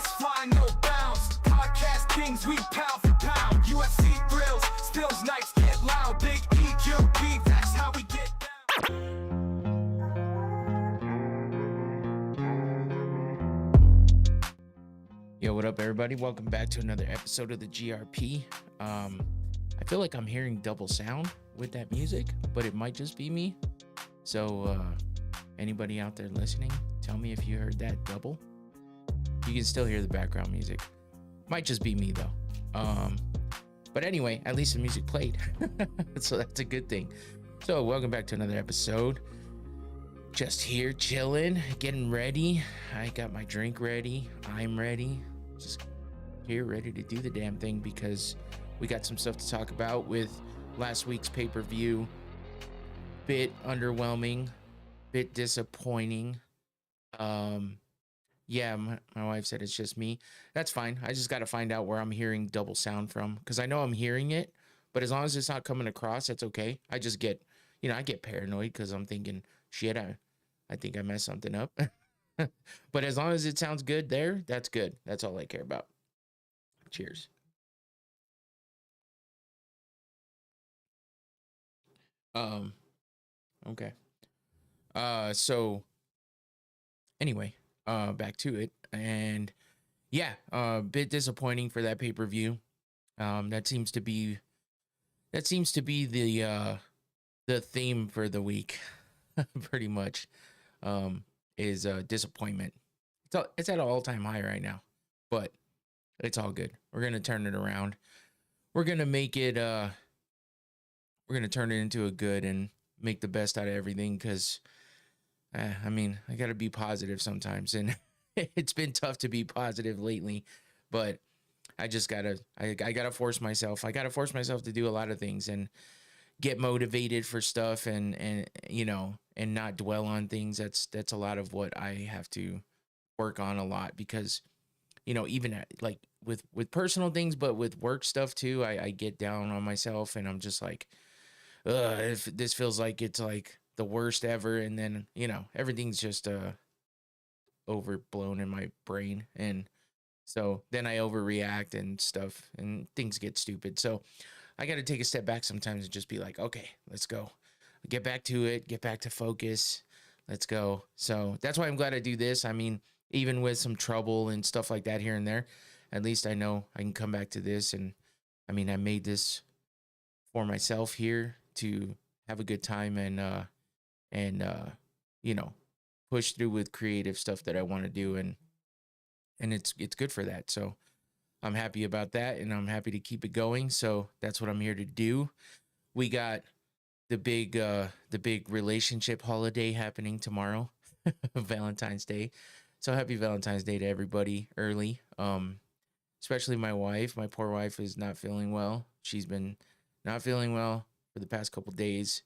Greatness flying no bounds. Podcast kings, we pound for pound. UFC thrills, stills nights get loud. Big EQB, that's how we get down. Yo, what up, everybody? Welcome back to another episode of the GRP. I feel like I'm hearing double sound with that music, but it might just be me. So, anybody out there listening, tell me if you heard that double. You can still hear the background music. Might just be me, though. But anyway, at least the music played. So that's a good thing. So, welcome back to another episode. Just here chilling, getting ready. I got my drink ready. I'm ready. Just here ready to do the damn thing because we got some stuff to talk about with last week's pay-per-view. Bit underwhelming, bit disappointing. Yeah, my wife said it's just me. That's fine. I just got to find out where I'm hearing double sound from because I know I'm hearing it, but as long as it's not coming across, it's okay. I just get, I get paranoid because I'm thinking, shit, I think I messed something up. But as long as it sounds good there, that's good. That's all I care about. Cheers. Okay. So anyway, back to it. And yeah, a bit disappointing for that pay-per-view. That seems to be the theme for the week. Pretty much. Is disappointment. It's at an all-time high right now, but it's all good. We're gonna turn it around. We're gonna make it. We're gonna turn it into a good and make the best out of everything. Because, I gotta be positive sometimes, and it's been tough to be positive lately. But I just gotta. I gotta force myself. I gotta force myself to do a lot of things and get motivated for stuff and not dwell on things. That's a lot of what I have to work on a lot because, even like with personal things, but with work stuff too, I get down on myself and I'm just like, if this feels like it's like the worst ever. And then, everything's just, overblown in my brain. And so then I overreact and stuff and things get stupid. So I got to take a step back sometimes and just be like, okay, let's go. Get back to it. Get back to focus. Let's go. So that's why I'm glad I do this. Even with some trouble and stuff like that here and there, at least I know I can come back to this. And I made this for myself here to have a good time and push through with creative stuff that I want to do. And it's good for that. So I'm happy about that, and I'm happy to keep it going. So that's what I'm here to do. We got the big relationship holiday happening tomorrow, Valentine's Day. So happy Valentine's Day to everybody early. Especially my wife. My poor wife is not feeling well. She's been not feeling well for the past couple days.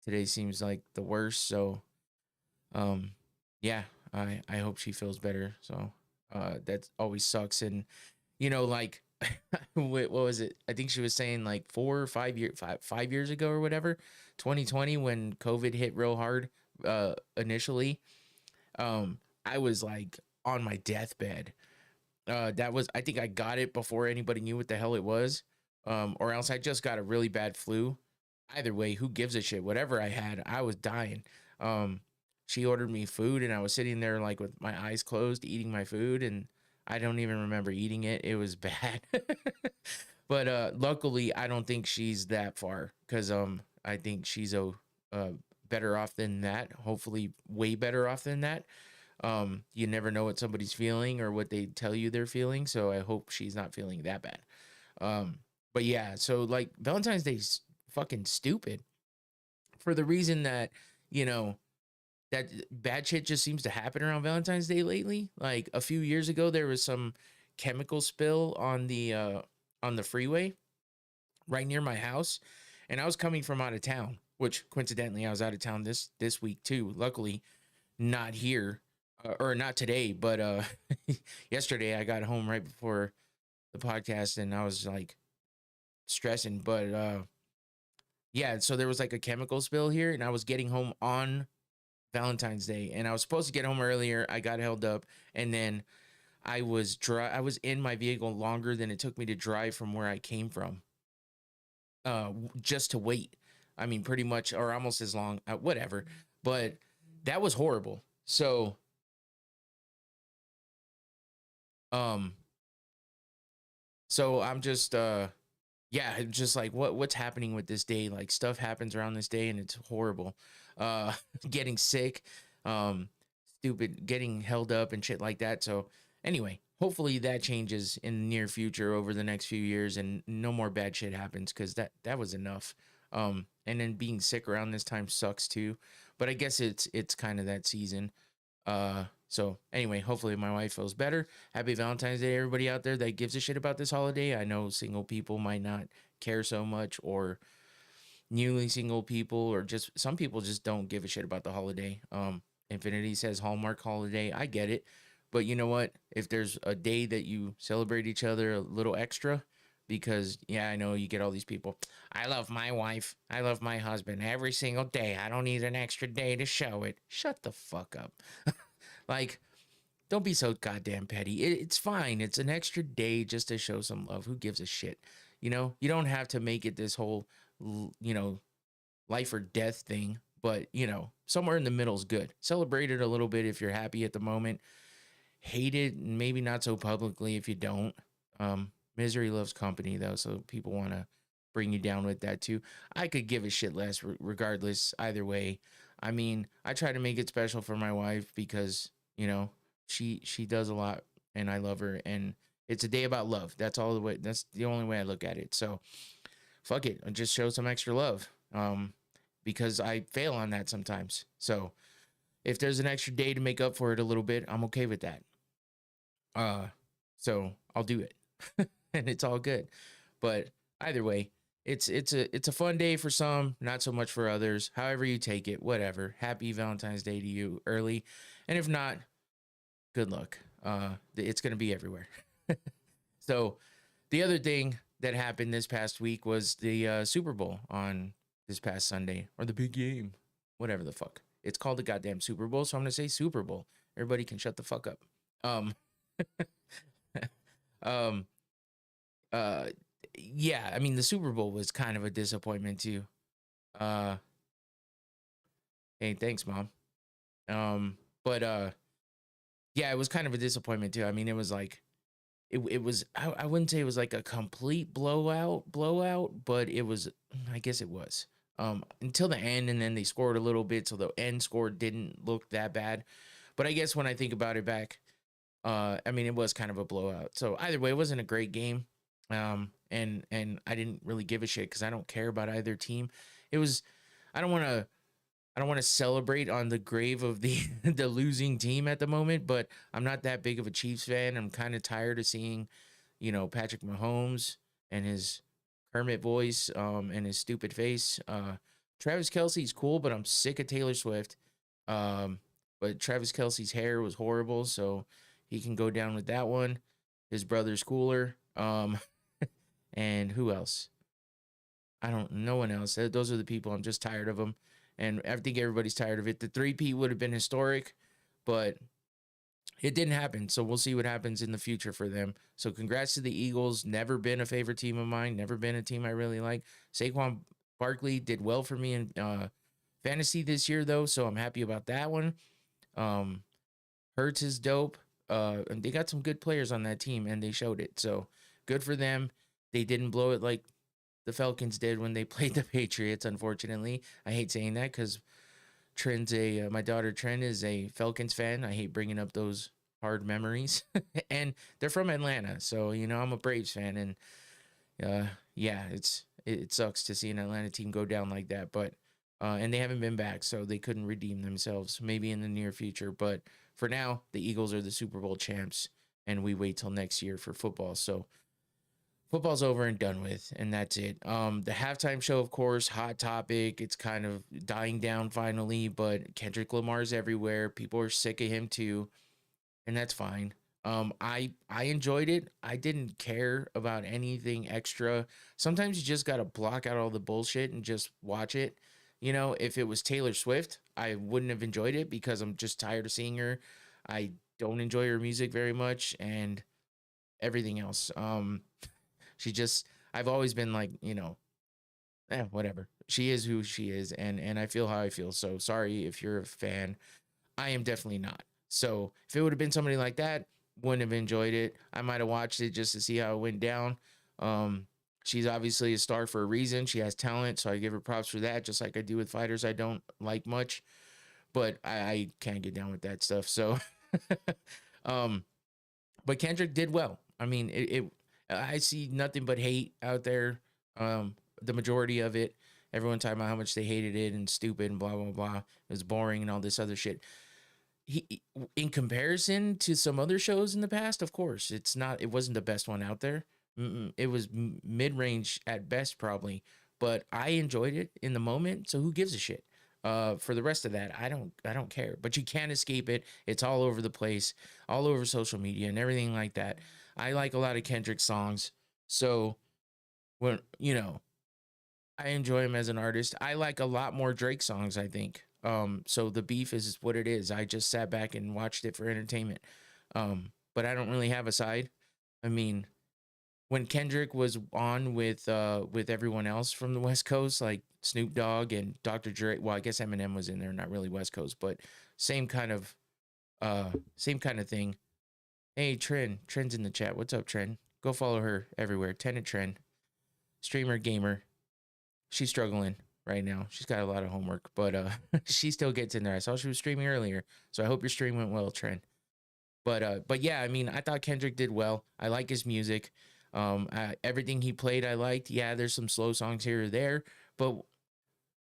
Today seems like the worst. So, yeah, I hope she feels better. So, that always sucks. And like, what was it? I think she was saying like 5 years ago or whatever, 2020, when COVID hit real hard, initially, I was like on my deathbed. I think I got it before anybody knew what the hell it was. Or else I just got a really bad flu. Either way, who gives a shit? Whatever I had, I was dying. She ordered me food and I was sitting there like with my eyes closed, eating my food, and I don't even remember eating it. It was bad. But luckily, I don't think she's that far because I think she's better off than that. Hopefully, way better off than that. You never know what somebody's feeling or what they tell you they're feeling. So I hope she's not feeling that bad. But yeah, so like Valentine's Day's fucking stupid for the reason that, that bad shit just seems to happen around Valentine's Day lately. Like a few years ago, there was some chemical spill on the freeway right near my house. And I was coming from out of town, which coincidentally I was out of town this week too. Luckily not here or not today, but yesterday I got home right before the podcast and I was like stressing, but yeah, so there was like a chemical spill here and I was getting home on Valentine's Day and I was supposed to get home earlier. I got held up and then I was in my vehicle longer than it took me to drive from where I came from, just to wait. I mean, pretty much, or almost as long, whatever. But that was horrible. Um, so I'm just, yeah, just like what's happening with this day? Like stuff happens around this day, and it's horrible. Uh, getting sick, um, stupid, getting held up and shit like that. So anyway, hopefully that changes in the near future over the next few years, and no more bad shit happens because that was enough. And then being sick around this time sucks too. But I guess it's kind of that season. So anyway, hopefully my wife feels better. Happy Valentine's Day, everybody out there that gives a shit about this holiday. I know single people might not care so much, or newly single people, or just some people just don't give a shit about the holiday. Infinity says Hallmark holiday. I get it. But you know what? If there's a day that you celebrate each other a little extra, because yeah, I know you get all these people. I love my wife. I love my husband every single day. I don't need an extra day to show it. Shut the fuck up. Like, don't be so goddamn petty. It's fine. It's an extra day just to show some love. Who gives a shit? You know, you don't have to make it this whole, life or death thing. But, somewhere in the middle is good. Celebrate it a little bit if you're happy at the moment. Hate it, maybe not so publicly if you don't. Misery loves company, though, so people want to bring you down with that too. I could give a shit less regardless, either way. I mean, I try to make it special for my wife because, she does a lot and I love her, and it's a day about love. That's the only way I look at it. So fuck it. I just show some extra love. Because I fail on that sometimes. So if there's an extra day to make up for it a little bit, I'm okay with that. So I'll do it. And it's all good. But either way, it's a fun day for some, not so much for others. However you take it, whatever. Happy Valentine's Day to you early. And if not, good luck. It's going to be everywhere. So the other thing that happened this past week was the Super Bowl on this past Sunday, or the big game, whatever the fuck. It's called the goddamn Super Bowl, so I'm gonna say Super Bowl. Everybody can shut the fuck up. Um, um, yeah, I mean the Super Bowl was kind of a disappointment too. Uh, hey, thanks, mom. But yeah, it was kind of a disappointment too. I mean, it was like, it was. I wouldn't say it was like a complete blowout, but it was. I guess it was. Until the end, and then they scored a little bit, so the end score didn't look that bad. But I guess when I think about it back, I mean, it was kind of a blowout. So either way, it wasn't a great game. And I didn't really give a shit because I don't care about either team. It was. I don't want to celebrate on the grave of the the losing team at the moment, but I'm not that big of a Chiefs fan. I'm kind of tired of seeing, Patrick Mahomes and his Kermit voice, and his stupid face. Travis Kelce's cool, but I'm sick of Taylor Swift. But Travis Kelce's hair was horrible, so he can go down with that one. His brother's cooler. And who else? No one else. Those are the people. I'm just tired of them. And I think everybody's tired of it. The 3P would have been historic, but it didn't happen. So we'll see what happens in the future for them. So congrats to the Eagles. Never been a favorite team of mine. Never been a team I really like. Saquon Barkley did well for me in fantasy this year, though. So I'm happy about that one. Hurts is dope. And they got some good players on that team, and they showed it. So good for them. They didn't blow it like the Falcons did when they played the Patriots, unfortunately. I hate saying that because my daughter Trent is a Falcons fan. I hate bringing up those hard memories. And they're from Atlanta, so I'm a Braves fan, and yeah, it sucks to see an Atlanta team go down like that. But and they haven't been back, so they couldn't redeem themselves. Maybe in the near future, but for now, the Eagles are the Super Bowl champs, and we wait till next year for football. So football's over and done with, and that's it. The halftime show, of course, hot topic. It's kind of dying down finally, but Kendrick Lamar's everywhere. People are sick of him too, and that's fine. I enjoyed it. I didn't care about anything extra. Sometimes you just gotta block out all the bullshit and just watch it. If it was Taylor Swift, I wouldn't have enjoyed it because I'm just tired of seeing her. I don't enjoy her music very much and everything else. She just I've always been like, whatever. She is who she is, and I feel how I feel. So sorry if you're a fan. I am definitely not. So if it would have been somebody like that, wouldn't have enjoyed it. I might have watched it just to see how it went down. She's obviously a star for a reason. She has talent, so I give her props for that, just like I do with fighters I don't like much. But I can't get down with that stuff. So um but Kendrick did well. I mean, I see nothing but hate out there. The majority of it, everyone talking about how much they hated it and stupid and blah blah blah. It was boring and all this other shit. In comparison to some other shows in the past, of course, it wasn't the best one out there. It was mid-range at best, probably, but I enjoyed it in the moment. So who gives a shit? For the rest of that, I don't care. But you can't escape it. It's all over the place, all over social media and everything like that. I like a lot of Kendrick songs, so when I enjoy him as an artist. I like a lot more Drake songs, I think. So the beef is what it is. I just sat back and watched it for entertainment. But I don't really have a side. I mean, when Kendrick was on with everyone else from the West Coast, like Snoop Dogg and Dr. Dre, well, I guess Eminem was in there, not really West Coast, but same kind of thing. Hey, Trend's in the chat. What's up, Trend? Go follow her everywhere. Tenant Trend, streamer, gamer. She's struggling right now. She's got a lot of homework, but she still gets in there. I saw she was streaming earlier, so I hope your stream went well, Trent. But yeah, I mean, I thought Kendrick did well. I like his music. Everything he played, I liked. Yeah, there's some slow songs here or there, but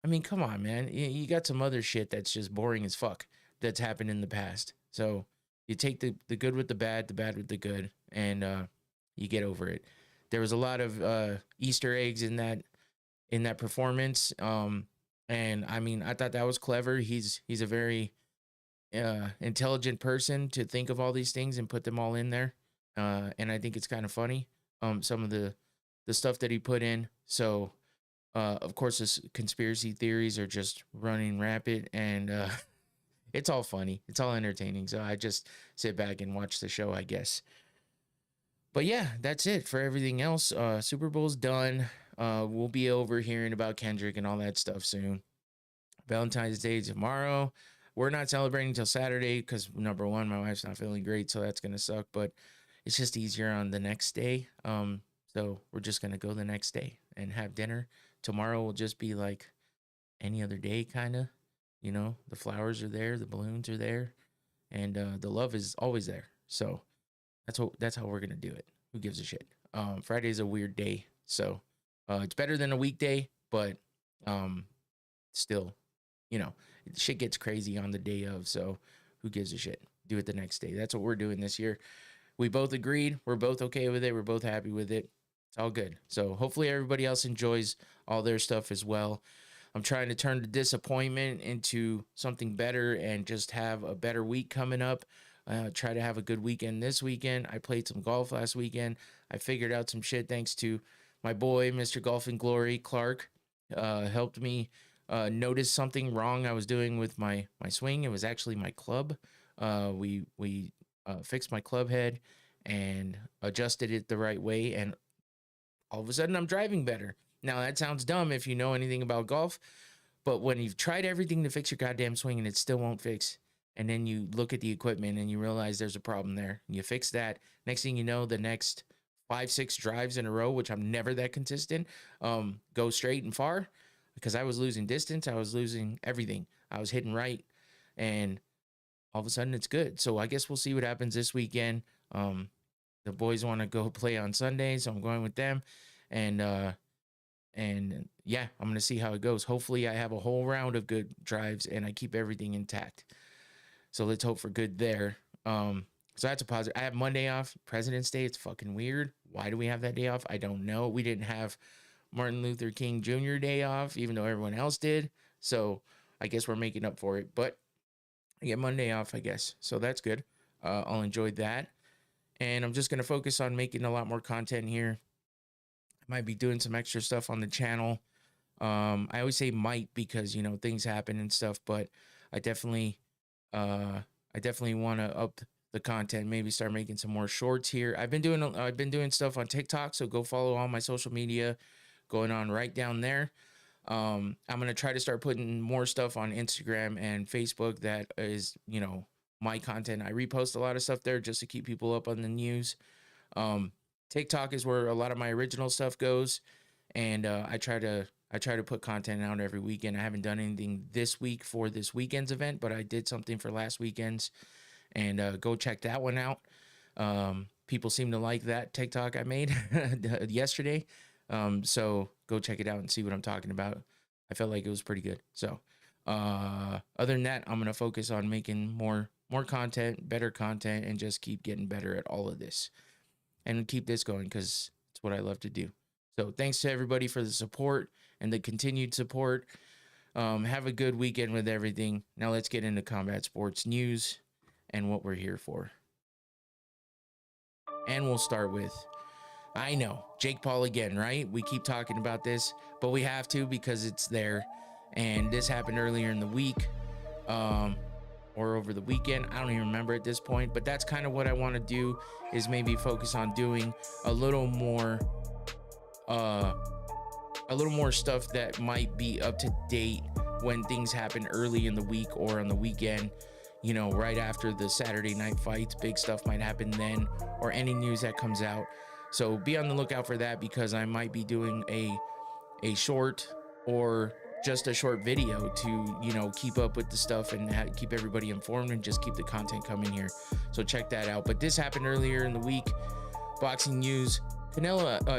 I mean, come on, man. You got some other shit that's just boring as fuck that's happened in the past. So you take the good with the bad with the good, and you get over it. There was a lot of Easter eggs in that performance. And I mean, I thought that was clever. He's a very intelligent person to think of all these things and put them all in there. And I think it's kind of funny. Some of the stuff that he put in. So of course, this conspiracy theories are just running rapid, and it's all funny. It's all entertaining. So I just sit back and watch the show, I guess. But yeah, that's it for everything else. Super Bowl's done. We'll be over hearing about Kendrick and all that stuff soon. Valentine's Day tomorrow. We're not celebrating until Saturday because, number one, my wife's not feeling great, so that's gonna suck. But it's just easier on the next day. So we're just gonna go the next day and have dinner. Tomorrow will just be like any other day, kind of. The flowers are there, the balloons are there, and the love is always there. So that's how we're gonna do it. Who gives a shit? Friday's a weird day, so it's better than a weekday, but still, shit gets crazy on the day of. So who gives a shit? Do it the next day. That's what we're doing this year. We both agreed. We're both okay with it. We're both happy with it. It's all good. So hopefully everybody else enjoys all their stuff as well. I'm trying to turn the disappointment into something better and just have a better week coming up. Try to have a good weekend this weekend. I played some golf last weekend. I figured out some shit thanks to my boy, Mr. Golf and Glory, Clark. Helped me notice something wrong I was doing with my swing. It was actually my club. We fixed my club head and adjusted it the right way, and all of a sudden I'm driving better. Now that sounds dumb if you know anything about golf, but when you've tried everything to fix your goddamn swing and it still won't fix, and then you look at the equipment and you realize there's a problem there, and you fix that, next thing you know, the next 5-6 drives in a row, which I'm never that consistent, go straight and far, because I was losing distance, I was losing everything, I was hitting right, and all of a sudden it's good. So I guess we'll see what happens this weekend. The boys want to go play on Sunday, so I'm going with them, and yeah, I'm gonna see how it goes. Hopefully I have a whole round of good drives and I keep everything intact. So let's hope for good there. So that's a positive. I have Monday off, President's Day. It's fucking weird. Why do we have that day off? I don't know. We didn't have Martin Luther King Jr. Day off, even though everyone else did. So I guess we're making up for it. But I get Monday off, I guess. So that's good. I'll enjoy that. And I'm just going to focus on making a lot more content here. I might be doing some extra stuff on the channel. I always say might because, things happen and stuff. But I definitely want to up the content, maybe start making some more shorts here. I've been doing stuff on TikTok, so go follow all my social media going on right down there. I'm going to try to start putting more stuff on Instagram and Facebook that is, my content. I repost a lot of stuff there just to keep people up on the news. TikTok is where a lot of my original stuff goes, and I try to put content out every weekend. I haven't done anything this week for this weekend's event, but I did something for last weekend's, and go check that one out. People seem to like that TikTok I made yesterday. So go check it out and see what I'm talking about. I felt like it was pretty good. So, other than that, I'm going to focus on making more content, better content, and just keep getting better at all of this and keep this going, because it's what I love to do. So thanks to everybody for the support and the continued support. Have a good weekend with everything. Now let's get into combat sports news and what we're here for. And we'll start with, I know, Jake Paul again, right? We keep talking about this, but we have to because it's there. And this happened earlier in the week, or over the weekend. I don't even remember at this point, but that's kind of what I want to do, is maybe focus on doing a little more stuff that might be up to date when things happen early in the week or on the weekend. Right after the Saturday night fights, big stuff might happen then, or any news that comes out. So be on the lookout for that, because I might be doing a short or just a short video to, keep up with the stuff and keep everybody informed and just keep the content coming here. So check that out. But this happened earlier in the week. Boxing news.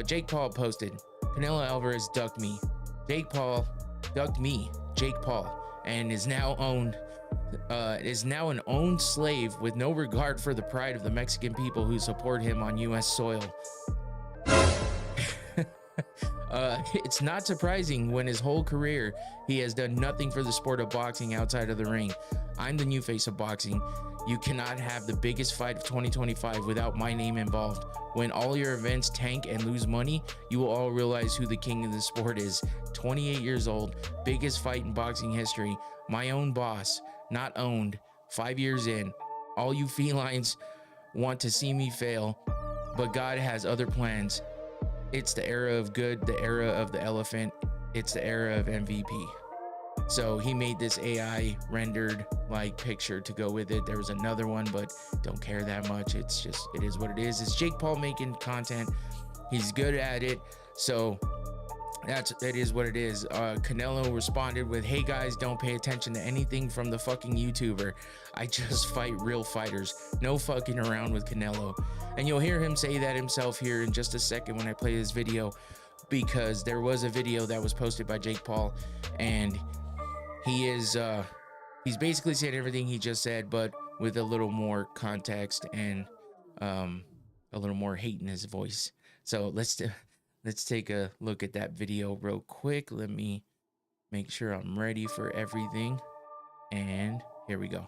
Jake Paul posted, Canelo Alvarez ducked me. Jake Paul ducked me, Jake Paul, and is now an owned slave with no regard for the pride of the Mexican people who support him on U.S. soil. It's not surprising when his whole career he has done nothing for the sport of boxing outside of the ring. I'm the new face of boxing. You cannot have the biggest fight of 2025 without my name involved. When all your events tank and lose money, you will all realize who the king of the sport is. 28 years old, biggest fight in boxing history. My own boss, not owned. 5 years in. All you felines want to see me fail, but God has other plans. It's the era of good, the era of the elephant. It's the era of MVP. So he made this AI rendered like picture to go with it. There was another one, but don't care that much. It is what it is. It's Jake Paul making content. He's good at it. So it is what it is. Canelo responded with, hey guys, don't pay attention to anything from the fucking YouTuber. I just fight real fighters. No fucking around with Canelo. And you'll hear him say that himself here in just a second when I play this video, because there was a video that was posted by Jake Paul, and he's basically saying everything he just said, but with a little more context and a little more hate in his voice. So let's take a look at that video real quick. Let me make sure I'm ready for everything. And here we go.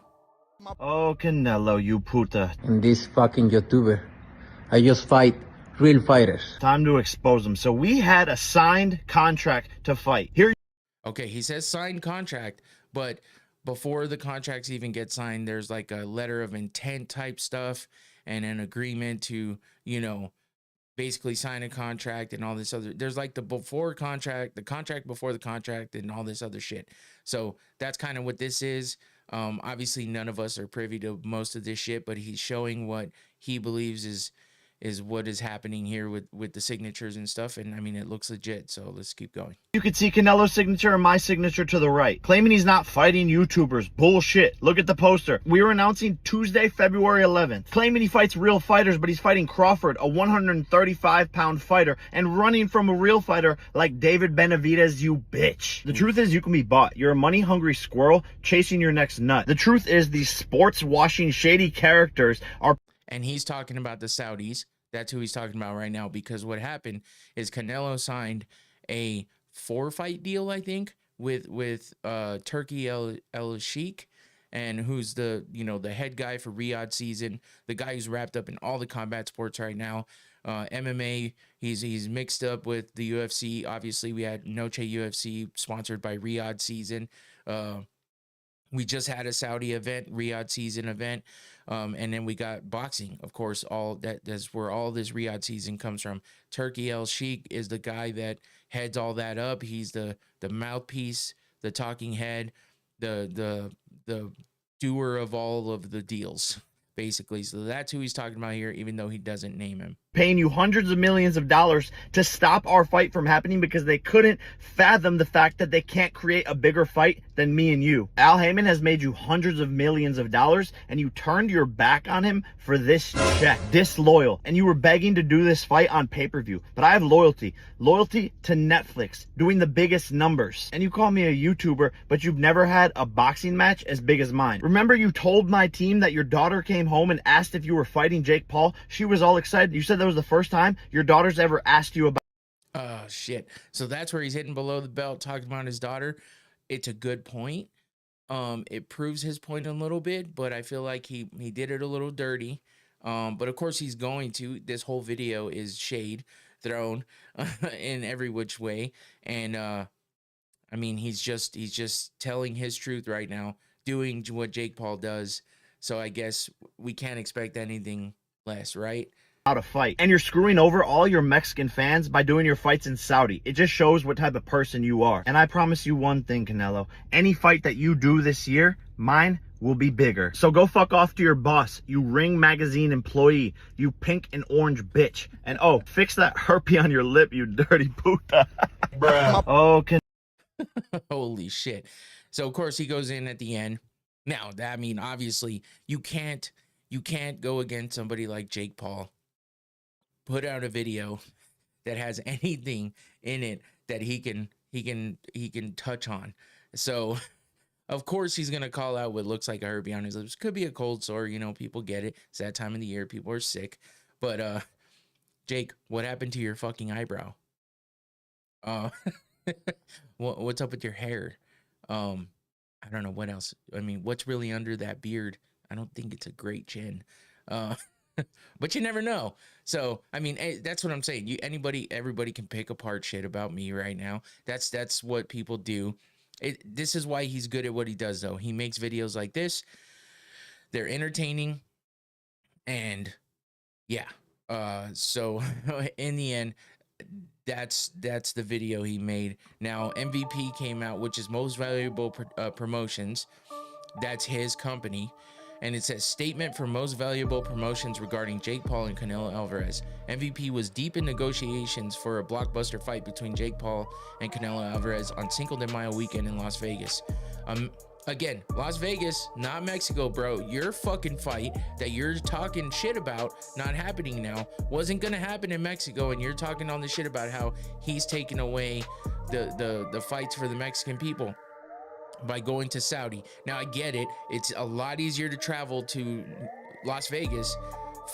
Oh, Canelo, you puta. And this fucking YouTuber. I just fight real fighters. Time to expose them. So we had a signed contract to fight. Here. Okay, he says signed contract, but before the contracts even get signed, there's like a letter of intent type stuff and an agreement to, basically sign a contract and all this other. There's like the contract before the contract, and all this other shit. So that's kind of what this is. Obviously none of us are privy to most of this shit, but he's showing what he believes is what is happening here with the signatures and stuff. And I mean, it looks legit. So let's keep going. You can see Canelo's signature and my signature to the right. Claiming he's not fighting YouTubers. Bullshit. Look at the poster. We were announcing Tuesday, February 11th. Claiming he fights real fighters, but he's fighting Crawford, a 135-pound fighter, and running from a real fighter like David Benavidez, you bitch. The truth is, you can be bought. You're a money-hungry squirrel chasing your next nut. The truth is, these sports-washing shady characters are... And he's talking about the Saudis. That's who he's talking about right now, because what happened is Canelo signed a 4-fight deal, I think, with Turkey El Sheikh, and who's the head guy for Riyadh season, the guy who's wrapped up in all the combat sports right now. MMA, he's mixed up with the UFC. Obviously, we had Noche UFC sponsored by Riyadh season. We just had a Saudi event, Riyadh season event, and then we got boxing. Of course, that's where all this Riyadh season comes from. Turkey El Sheikh is the guy that heads all that up. He's the mouthpiece, the talking head, the doer of all of the deals, basically. So that's who he's talking about here, even though he doesn't name him. Paying you hundreds of millions of dollars to stop our fight from happening because they couldn't fathom the fact that they can't create a bigger fight than me and you. Al Heyman has made you hundreds of millions of dollars and you turned your back on him for this check. Disloyal. And you were begging to do this fight on pay-per-view. But I have loyalty. Loyalty to Netflix, doing the biggest numbers. And you call me a YouTuber, but you've never had a boxing match as big as mine. Remember you told my team that your daughter came home and asked if you were fighting Jake Paul? She was all excited. You said that was the first time your daughter's ever asked you about. Oh shit. So that's where he's hitting below the belt, talking about his daughter. It's a good point. It proves his point a little bit, but I feel like he did it a little dirty. But of course he's going to. This whole video is shade thrown in every which way. And I mean, he's just telling his truth right now, doing what Jake Paul does. So I guess we can't expect anything less, right? A fight, and you're screwing over all your Mexican fans by doing your fights in Saudi. It just shows what type of person you are. And I promise you one thing, Canelo, any fight that you do this year, mine will be bigger. So go fuck off to your boss, you Ring Magazine employee, you pink and orange bitch. And oh, fix that herpes on your lip, you dirty puta. Bruh. Oh, holy shit. So of course he goes in at the end. Now, I mean, obviously you can't go against somebody like Jake Paul. Put out a video that has anything in it that he can touch on. So of course he's gonna call out what looks like a herpes on his lips. Could be a cold sore, you know, people get it. It's that time of the year, people are sick. But Jake, what happened to your fucking eyebrow? What's up with your hair? I don't know what else. I mean, what's really under that beard? I don't think it's a great chin. But you never know. So, I mean, that's what I'm saying. Everybody can pick apart shit about me right now. That's what people do. This is why he's good at what he does, though. He makes videos like this. They're entertaining. And yeah. So in the end, that's the video he made. Now, MVP came out, which is Most Valuable Promotions. That's his company. And it says, statement for Most Valuable Promotions regarding Jake Paul and Canelo Alvarez. MVP was deep in negotiations for a blockbuster fight between Jake Paul and Canelo Alvarez on Cinco de Mayo weekend in Las Vegas. Again, Las Vegas, not Mexico, bro. Your fucking fight that you're talking shit about not happening now wasn't gonna happen in Mexico, and you're talking all this shit about how he's taking away the fights for the Mexican people by going to Saudi. Now I get it. It's a lot easier to travel to Las Vegas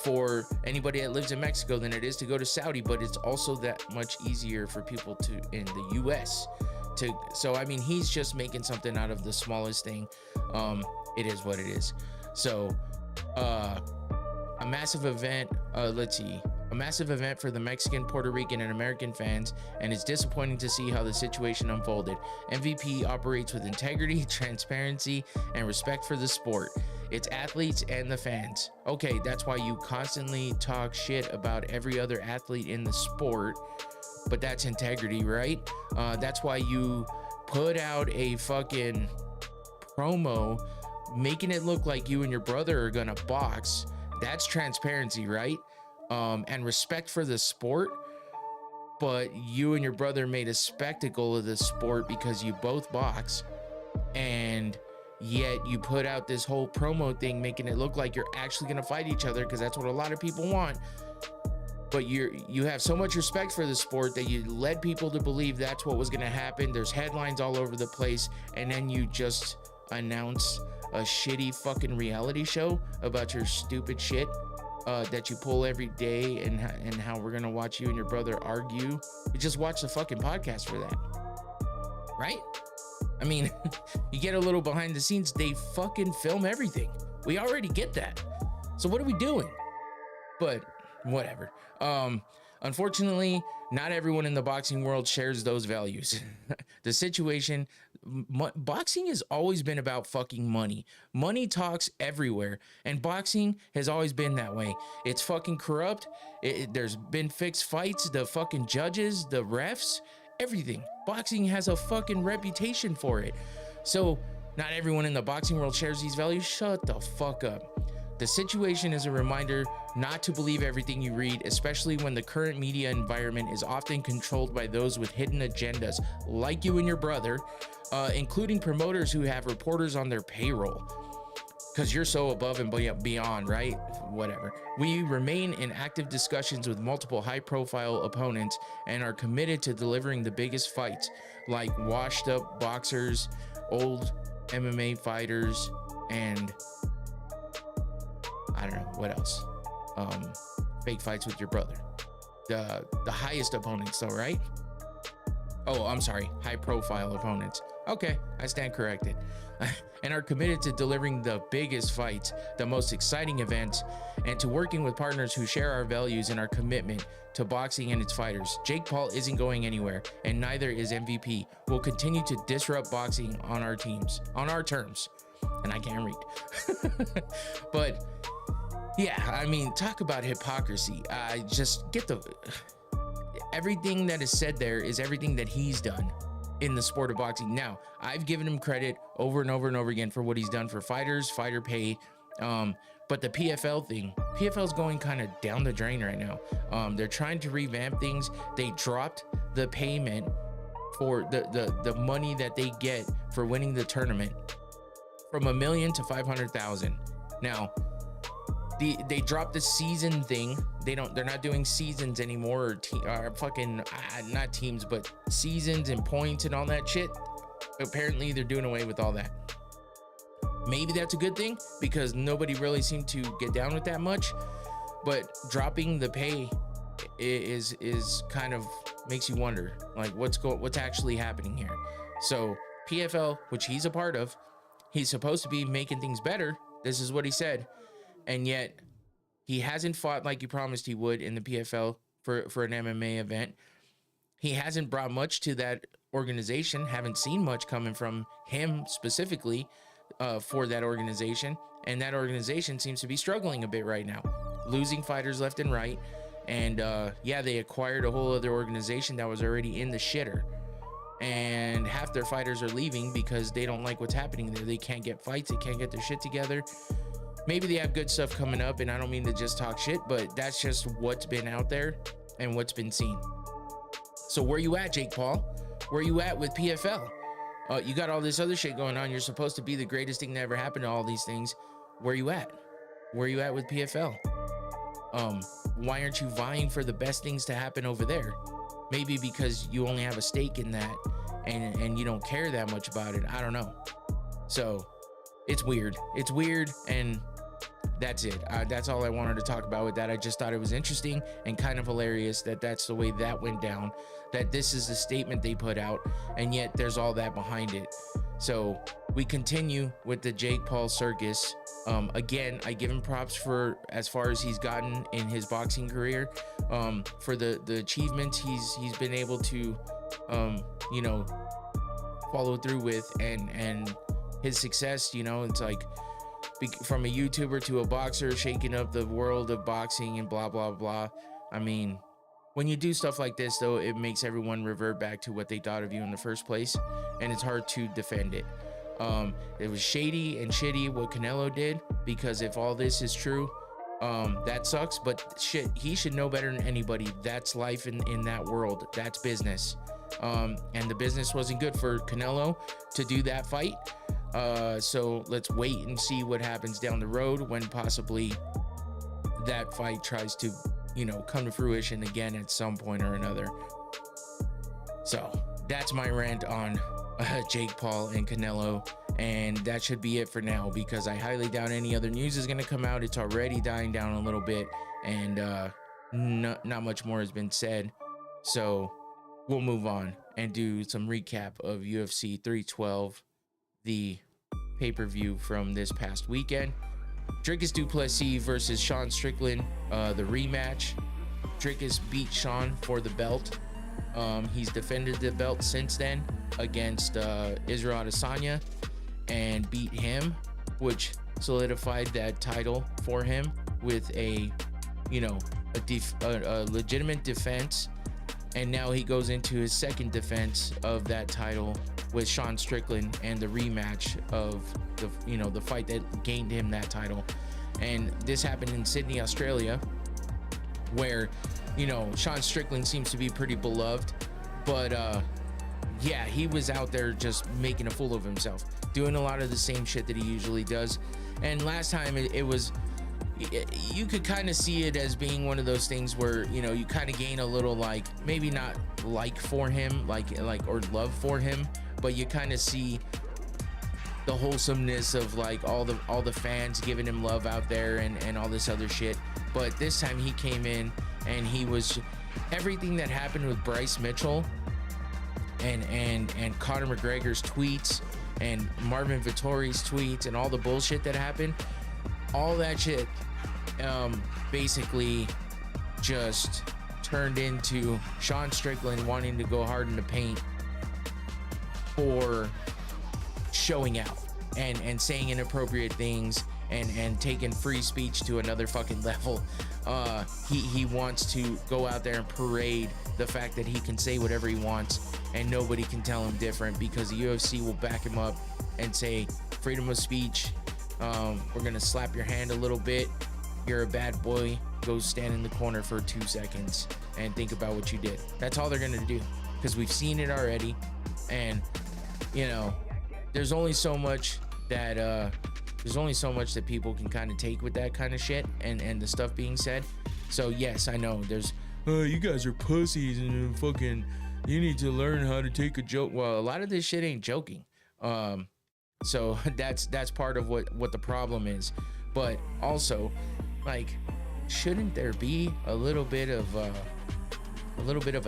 for anybody that lives in Mexico than it is to go to Saudi, but it's also that much easier for people to in the US to. So I mean, he's just making something out of the smallest thing. It is what it is. So a massive event, a massive event for the Mexican, Puerto Rican, and American fans, and it's disappointing to see how the situation unfolded. MVP operates with integrity, transparency, and respect for the sport, its athletes, and the fans. Okay, that's why you constantly talk shit about every other athlete in the sport, but that's integrity, right? That's why you put out a fucking promo making it look like you and your brother are gonna box. That's transparency, right? And respect for the sport. But you and your brother made a spectacle of the sport because you both box, and yet you put out this whole promo thing making it look like you're actually gonna fight each other, because that's what a lot of people want. But you have so much respect for the sport that you led people to believe that's what was gonna happen. There's headlines all over the place, and then you just announce a shitty fucking reality show about your stupid shit that you pull every day, and how we're gonna watch you and your brother argue. We just watch the fucking podcast for that, right? I mean, you get a little behind the scenes. They fucking film everything. We already get that. So what are we doing? But whatever. Unfortunately, not everyone in the boxing world shares those values. The situation boxing has always been about fucking money. Money talks everywhere, and boxing has always been that way. It's fucking corrupt. There's been fixed fights, the fucking judges, the refs, everything. Boxing has a fucking reputation for it. So not everyone in the boxing world shares these values. Shut the fuck up. The situation is a reminder not to believe everything you read, especially when the current media environment is often controlled by those with hidden agendas, like you and your brother, including promoters who have reporters on their payroll. Because you're so above and beyond, right? Whatever. We remain in active discussions with multiple high-profile opponents and are committed to delivering the biggest fights, like washed-up boxers, old MMA fighters, and I don't know what else. Fake fights with your brother. The highest opponents, though, right? Oh, I'm sorry, high-profile opponents. Okay, I stand corrected. And are committed to delivering the biggest fights, the most exciting events, and to working with partners who share our values and our commitment to boxing and its fighters. Jake Paul isn't going anywhere, and neither is MVP. We'll continue to disrupt boxing on our terms. And I can't read. But yeah, I mean, talk about hypocrisy. Just get everything that is said there is everything that he's done in the sport of boxing. Now, I've given him credit over and over and over again for what he's done for fighters, fighter pay. But the PFL thing, PFL's going kind of down the drain right now. They're trying to revamp things. They dropped the payment for the money that they get for winning the tournament from $1 million to $500,000. Now, they dropped the season thing. They're not doing seasons anymore, or fucking not teams, but seasons and points and all that shit. Apparently they're doing away with all that. Maybe that's a good thing because nobody really seemed to get down with that much, but dropping the pay is kind of makes you wonder, like, what's actually happening here. So PFL, which he's a part of, he's supposed to be making things better. This is what he said. And yet he hasn't fought like he promised he would in the PFL for an MMA event. He hasn't brought much to that organization. Haven't seen much coming from him specifically for that organization. And that organization seems to be struggling a bit right now, losing fighters left and right. And yeah, they acquired a whole other organization that was already in the shitter. And half their fighters are leaving because they don't like what's happening there. They can't get fights. They can't get their shit together. Maybe they have good stuff coming up, and I don't mean to just talk shit, but that's just what's been out there and what's been seen. So where you at, Jake Paul? Where you at with PFL? You got all this other shit going on. You're supposed to be the greatest thing that ever happened to all these things. Where you at? Where you at with PFL? Why aren't you vying for the best things to happen over there? Maybe because you only have a stake in that and you don't care that much about it. I don't know. So it's weird. It's weird, and that's it. That's all I wanted to talk about with that. I just thought it was interesting and kind of hilarious that that's the way that went down, that this is the statement they put out, and yet there's all that behind it. So we continue with the Jake Paul circus. Again, I give him props for as far as he's gotten in his boxing career, for the achievements he's been able to follow through with, and his success. It's like from a YouTuber to a boxer, shaking up the world of boxing and blah blah blah. I mean, when you do stuff like this, though, it makes everyone revert back to what they thought of you in the first place, and it's hard to defend it. It was shady and shitty what Canelo did, because if all this is true, that sucks. But shit, he should know better than anybody. That's life in that world. That's business. And the business wasn't good for Canelo to do that fight. So let's wait and see what happens down the road when possibly that fight tries to, come to fruition again at some point or another. So that's my rant on Jake Paul and Canelo, and that should be it for now, because I highly doubt any other news is going to come out. It's already dying down a little bit, and not much more has been said. So we'll move on and do some recap of UFC 312, the pay-per-view from this past weekend. Dricus du Plessis versus Sean Strickland, the rematch. Dricus beat Sean for the belt. He's defended the belt since then against Israel Adesanya and beat him, which solidified that title for him with a legitimate defense. And now he goes into his second defense of that title with Sean Strickland and the rematch of the fight that gained him that title. And this happened in Sydney, Australia, where Sean Strickland seems to be pretty beloved, but yeah, he was out there just making a fool of himself, doing a lot of the same shit that he usually does. And last time it was, you could kind of see it as being one of those things where you kind of gain a little, like, maybe not like for him, like or love for him, but you kind of see the wholesomeness of like all the fans giving him love out there and all this other shit. But this time he came in and he was everything that happened with Bryce Mitchell and Conor McGregor's tweets and Marvin Vittori's tweets and all the bullshit that happened, all that shit basically just turned into Sean Strickland wanting to go hard in the paint for showing out and saying inappropriate things and taking free speech to another fucking level. He wants to go out there and parade the fact that he can say whatever he wants and nobody can tell him different, because the UFC will back him up and say freedom of speech. We're gonna slap your hand a little bit. You're a bad boy. Go stand in the corner for 2 seconds and think about what you did. That's all they're gonna do, because we've seen it already. And there's only so much that people can kind of take with that kind of shit and the stuff being said. So yes, I know there's you guys are pussies and fucking you need to learn how to take a joke. Well, a lot of this shit ain't joking. So that's part of what the problem is. But also, like, shouldn't there be a little bit of a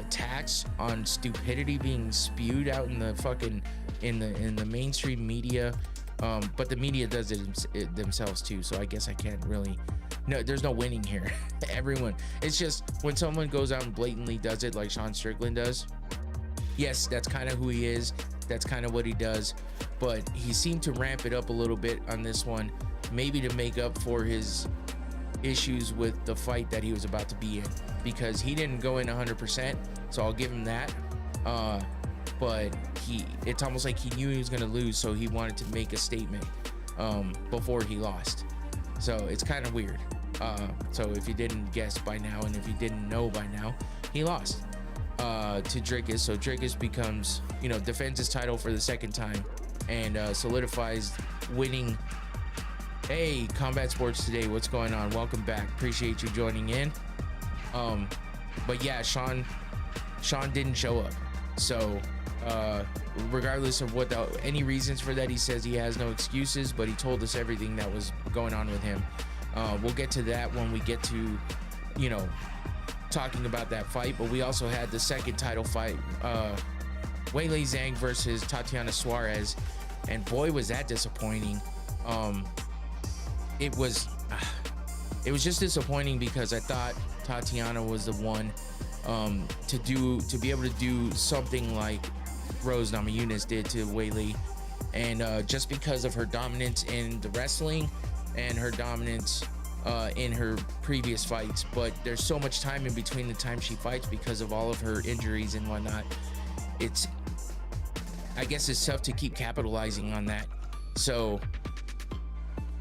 tax on stupidity being spewed out in the fucking in the mainstream media? But the media does it themselves too, so I guess I can't really. No, there's no winning here. Everyone, it's just when someone goes out and blatantly does it like Sean Strickland does. Yes, that's kind of who he is. That's kind of what he does. But he seemed to ramp it up a little bit on this one, maybe to make up for his issues with the fight that he was about to be in, because he didn't go in 100%. So I'll give him that. But it's almost like he knew he was going to lose, so he wanted to make a statement before he lost. So it's kind of weird. So if you didn't guess by now, and if you didn't know by now, he lost to Dricus. So Dricus becomes, defends his title for the second time and solidifies winning. Hey, Combat Sports Today, what's going on? Welcome back. Appreciate you joining in. But yeah, Sean didn't show up. So regardless of what any reasons for that, he says he has no excuses, but he told us everything that was going on with him. We'll get to that when we get to talking about that fight. But we also had the second title fight, Weili Zhang versus Tatiana Suarez, and boy was that disappointing. It was just disappointing because I thought Tatiana was the one to be able to do something like Rose Namajunas did to Weili, and just because of her dominance in the wrestling and her dominance in her previous fights. But there's so much time in between the time she fights because of all of her injuries and whatnot. I guess it's tough to keep capitalizing on that. So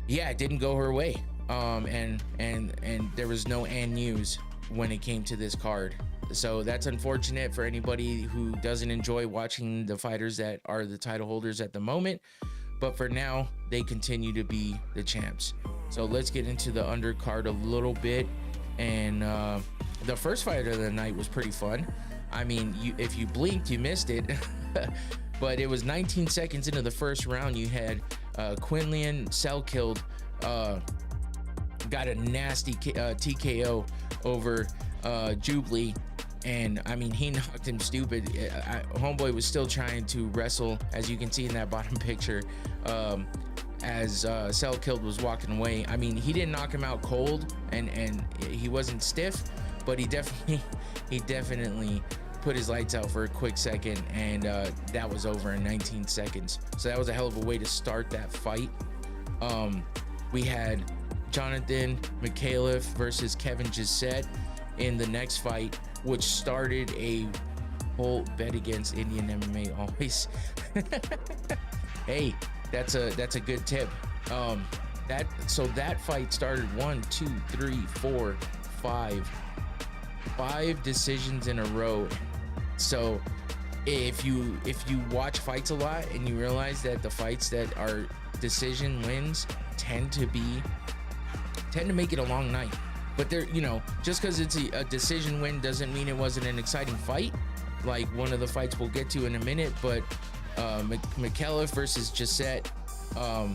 yeah, it didn't go her way. And there was no news when it came to this card. So that's unfortunate for anybody who doesn't enjoy watching the fighters that are the title holders at the moment. But for now, they continue to be the champs. So let's get into the undercard a little bit. And the first fight of the night was pretty fun. I mean, if you blinked, you missed it. But it was 19 seconds into the first round. You had Quinlan Selkilde got a nasty TKO over Jubilee. And I mean, he knocked him stupid. Homeboy was still trying to wrestle, as you can see in that bottom picture, as Selkilde was walking away. I mean, he didn't knock him out cold, and he wasn't stiff, but he definitely put his lights out for a quick second, and that was over in 19 seconds. So that was a hell of a way to start that fight. We had Jonathan McAuliffe versus Kevin Gisette in the next fight, which started a whole bet against Indian MMA always. Hey, that's a good tip. That fight started 5 decisions in a row. So if you watch fights a lot and you realize that the fights that are decision wins tend to make it a long night. But there, just because it's a decision win doesn't mean it wasn't an exciting fight, like one of the fights we'll get to in a minute. But McAuliffe versus Gisette, I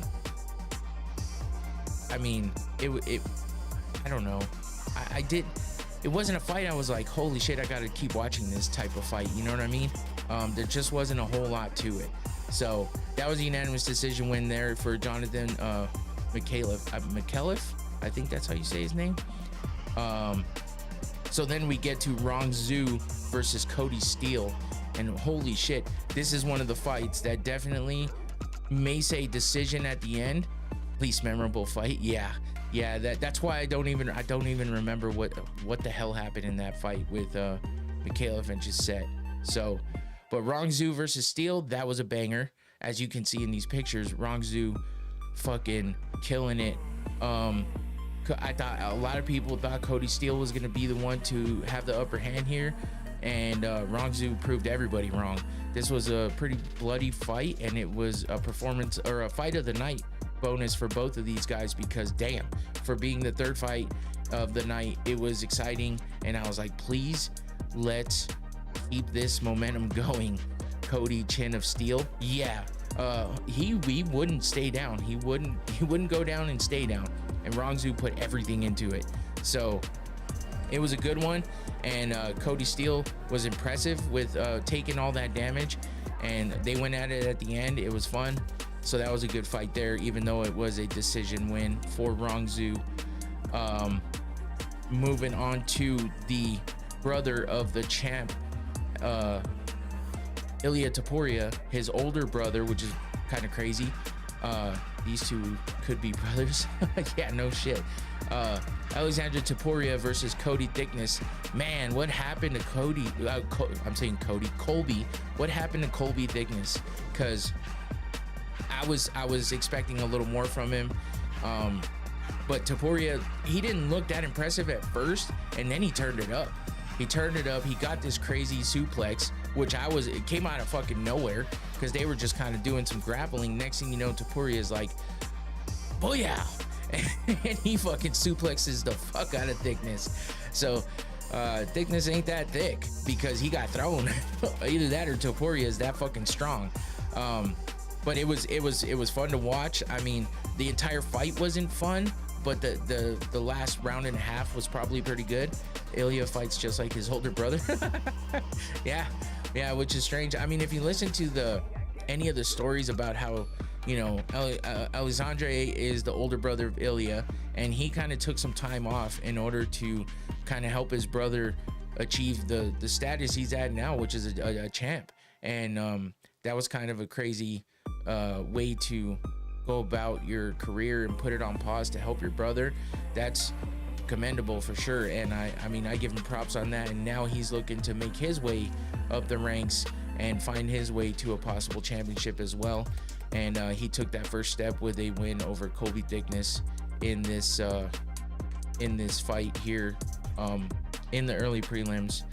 mean, I don't know. It wasn't a fight I was like, holy shit, I gotta keep watching this type of fight. You know what I mean? There just wasn't a whole lot to it. So that was a unanimous decision win there for Jonathan McAuliffe. McAuliffe? I think that's how you say his name. So then we get to Rong Zhu versus Cody Steele. And holy shit, this is one of the fights that definitely may say decision at the end. Least memorable fight. Yeah, that's why I don't even remember what the hell happened in that fight with McAuliffe and Gisette. So, but Rong Zhu versus Steele, that was a banger. As you can see in these pictures, Rong Zhu fucking killing it. I thought a lot of people thought Cody Steele was gonna be the one to have the upper hand here, and Rong Zhu proved everybody wrong. This was a pretty bloody fight, and it was a performance or a fight of the night bonus for both of these guys, because damn, for being the third fight of the night, it was exciting, and I was like, please, let's keep this momentum going. Cody Chin of Steel, yeah, he wouldn't stay down. He wouldn't go down and stay down, and Rong Zhu put everything into it. So it was a good one, and Cody Steele was impressive with taking all that damage, and they went at it at the end. It was fun. So that was a good fight there, even though it was a decision win for Rong Zhu. Moving on to the brother of the champ, Ilia Topuria, his older brother, which is kind of crazy. These two could be brothers. Yeah, no shit. Alexander Topuria versus Cody Thickness. Man, what happened to Colby? What happened to Colby Thickness? Because I was expecting a little more from him, but Topuria, he didn't look that impressive at first, and then he turned it up. He got this crazy suplex, which it came out of fucking nowhere, because they were just kind of doing some grappling. Next thing you know, Topuria is like, booyah, and he fucking suplexes the fuck out of Thickness. So Thickness ain't that thick, because he got thrown. Either that or Topuria is that fucking strong. But it was fun to watch. I mean, the entire fight wasn't fun, but the last round and a half was probably pretty good. Ilya fights just like his older brother. yeah, which is strange. I mean, if you listen to any of the stories about how, Alexandre is the older brother of Ilya, and he kind of took some time off in order to kind of help his brother achieve the status he's at now, which is a champ. And that was kind of a crazy way to go about your career and put it on pause to help your brother. That's commendable for sure, and I mean, I give him props on that. And now he's looking to make his way up the ranks and find his way to a possible championship as well. And he took that first step with a win over Colby Thickness in this fight here in the early prelims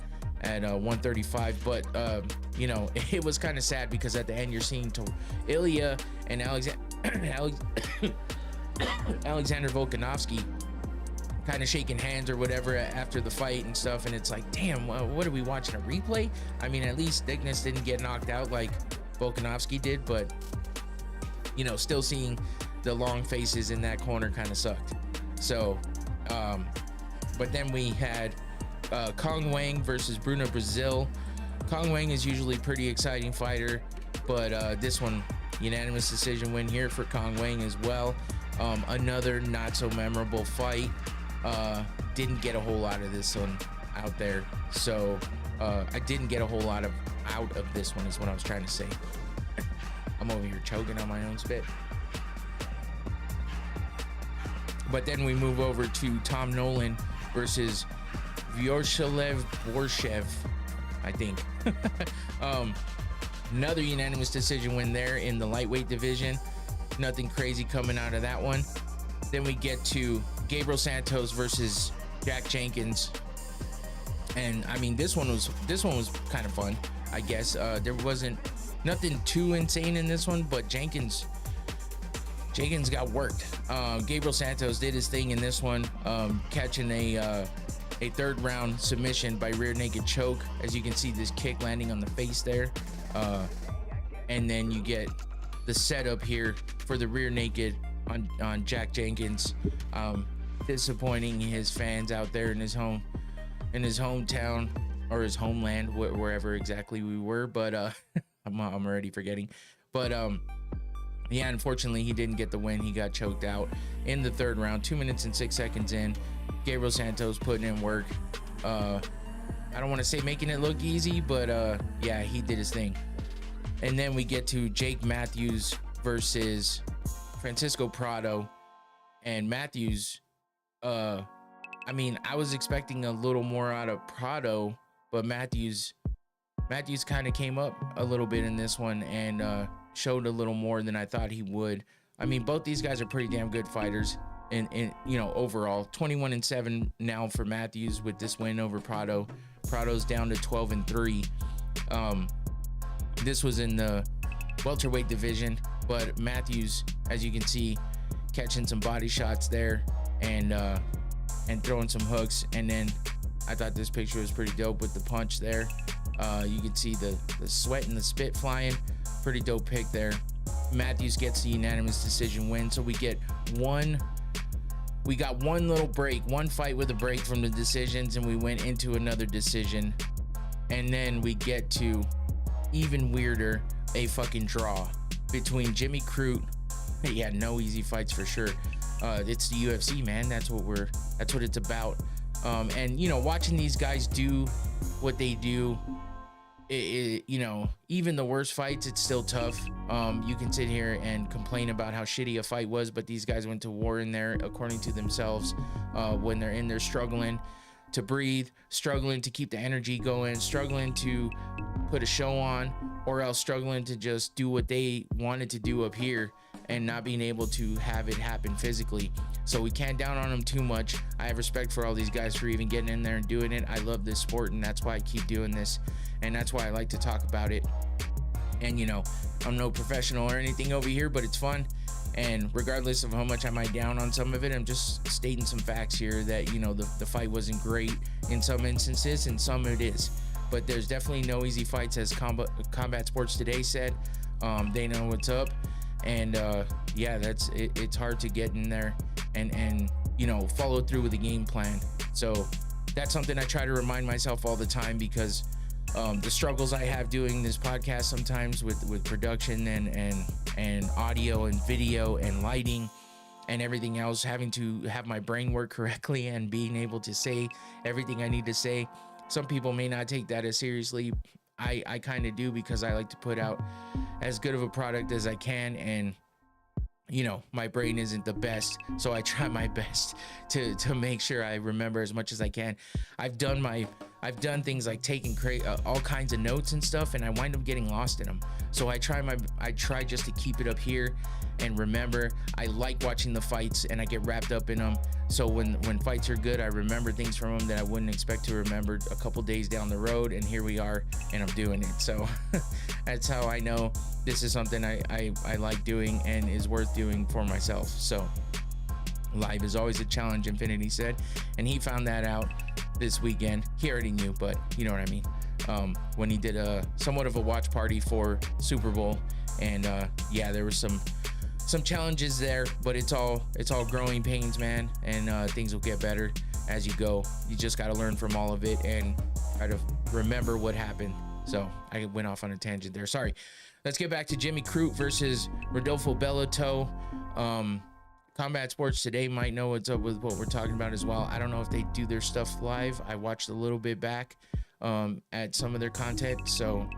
at 135. But it was kind of sad, because at the end you're seeing Ilya and Alexander Volkanovski kind of shaking hands or whatever after the fight and stuff, and it's like, damn, what are we watching, a replay? I mean, at least Thickness didn't get knocked out like Volkanovski did, but still seeing the long faces in that corner kind of sucked. So but then we had Kong Wang versus Bruno Brazil. Kong Wang is usually a pretty exciting fighter, but this one, unanimous decision win here for Kong Wang as well. Another not so memorable fight. Didn't get a whole lot of this one. out there. So I didn't get a whole lot out of this one is what I was trying to say. I'm over here choking on my own spit. But then we move over to Tom Nolan versus Vyacheslav Borshev, I think. Another unanimous decision win there in the lightweight division. Nothing crazy coming out of that one. Then we get to Gabriel Santos versus Jack Jenkins. And I mean, this one was kind of fun, I guess. There wasn't nothing too insane in this one, but Jenkins got worked. Gabriel Santos did his thing in this one, catching a third round submission by rear naked choke. As you can see, this kick landing on the face there. And then you get the setup here for the rear naked on Jack Jenkins, disappointing his fans out there in his hometown or his homeland, wherever exactly we were. But I'm already forgetting. But yeah, unfortunately, he didn't get the win. He got choked out in the third round, 2 minutes and 6 seconds in. Gabriel Santos putting in work. I don't want to say making it look easy, but yeah, he did his thing. And then we get to Jake Matthews versus Francisco Prado. And Matthews, I mean, I was expecting a little more out of Prado, but Matthews kind of came up a little bit in this one and showed a little more than I thought he would. I mean, both these guys are pretty damn good fighters. In you know, overall 21-7 now for Matthews with this win over Prado. Prado's down to 12-3. This was in the welterweight division, but Matthews, as you can see, catching some body shots there and throwing some hooks. And then I thought this picture was pretty dope with the punch there. You can see the sweat and the spit flying. Pretty dope pick there. Matthews gets the unanimous decision win. So we got one little break, one fight with a break from the decisions, and we went into another decision. And then we get to, even weirder, a fucking draw between Jimmy Crute. Yeah, no easy fights for sure. It's the UFC, man. That's what it's about. And you know, watching these guys do what they do, you know, even the worst fights, it's still tough. You can sit here and complain about how shitty a fight was, but these guys went to war in there, according to themselves, when they're in there struggling to breathe, struggling to keep the energy going, struggling to put a show on, or else struggling to just do what they wanted to do up here and not being able to have it happen physically. So we can't down on them too much. I have respect for all these guys for even getting in there and doing it. I love this sport, and that's why I keep doing this, and that's why I like to talk about it. And you know, I'm no professional or anything over here, but it's fun. And regardless of how much I might down on some of it, I'm just stating some facts here that, you know, the fight wasn't great in some instances, and some it is. But there's definitely no easy fights, as Combat Sports Today said. They know what's up. And yeah, it's hard to get in there and you know, follow through with the game plan. So that's something I try to remind myself all the time, because the struggles I have doing this podcast sometimes with production and audio and video and lighting and everything else, having to have my brain work correctly and being able to say everything I need to say. Some people may not take that as seriously. I kind of do, because I like to put out as good of a product as I can, and you know, my brain isn't the best, so I try my best to make sure I remember as much as I can. I've done things like taking all kinds of notes and stuff, and I wind up getting lost in them. So I try just to keep it up here and remember. I like watching the fights, and I get wrapped up in them. So when fights are good, I remember things from them that I wouldn't expect to remember a couple days down the road, and here we are, and I'm doing it. So that's how I know this is something I like doing and is worth doing for myself. So live is always a challenge, Infinity said, and he found that out this weekend. He already knew, but you know what I mean. When he did somewhat of a watch party for Super Bowl, and yeah, there was some challenges there, but it's all growing pains, man, and things will get better as you go. You just got to learn from all of it and try to remember what happened. So I went off on a tangent there. Sorry. Let's get back to Jimmy Crute versus Rodolfo Bellato. Combat Sports Today might know what's up with what we're talking about as well. I don't know if they do their stuff live. I watched a little bit back at some of their content. So,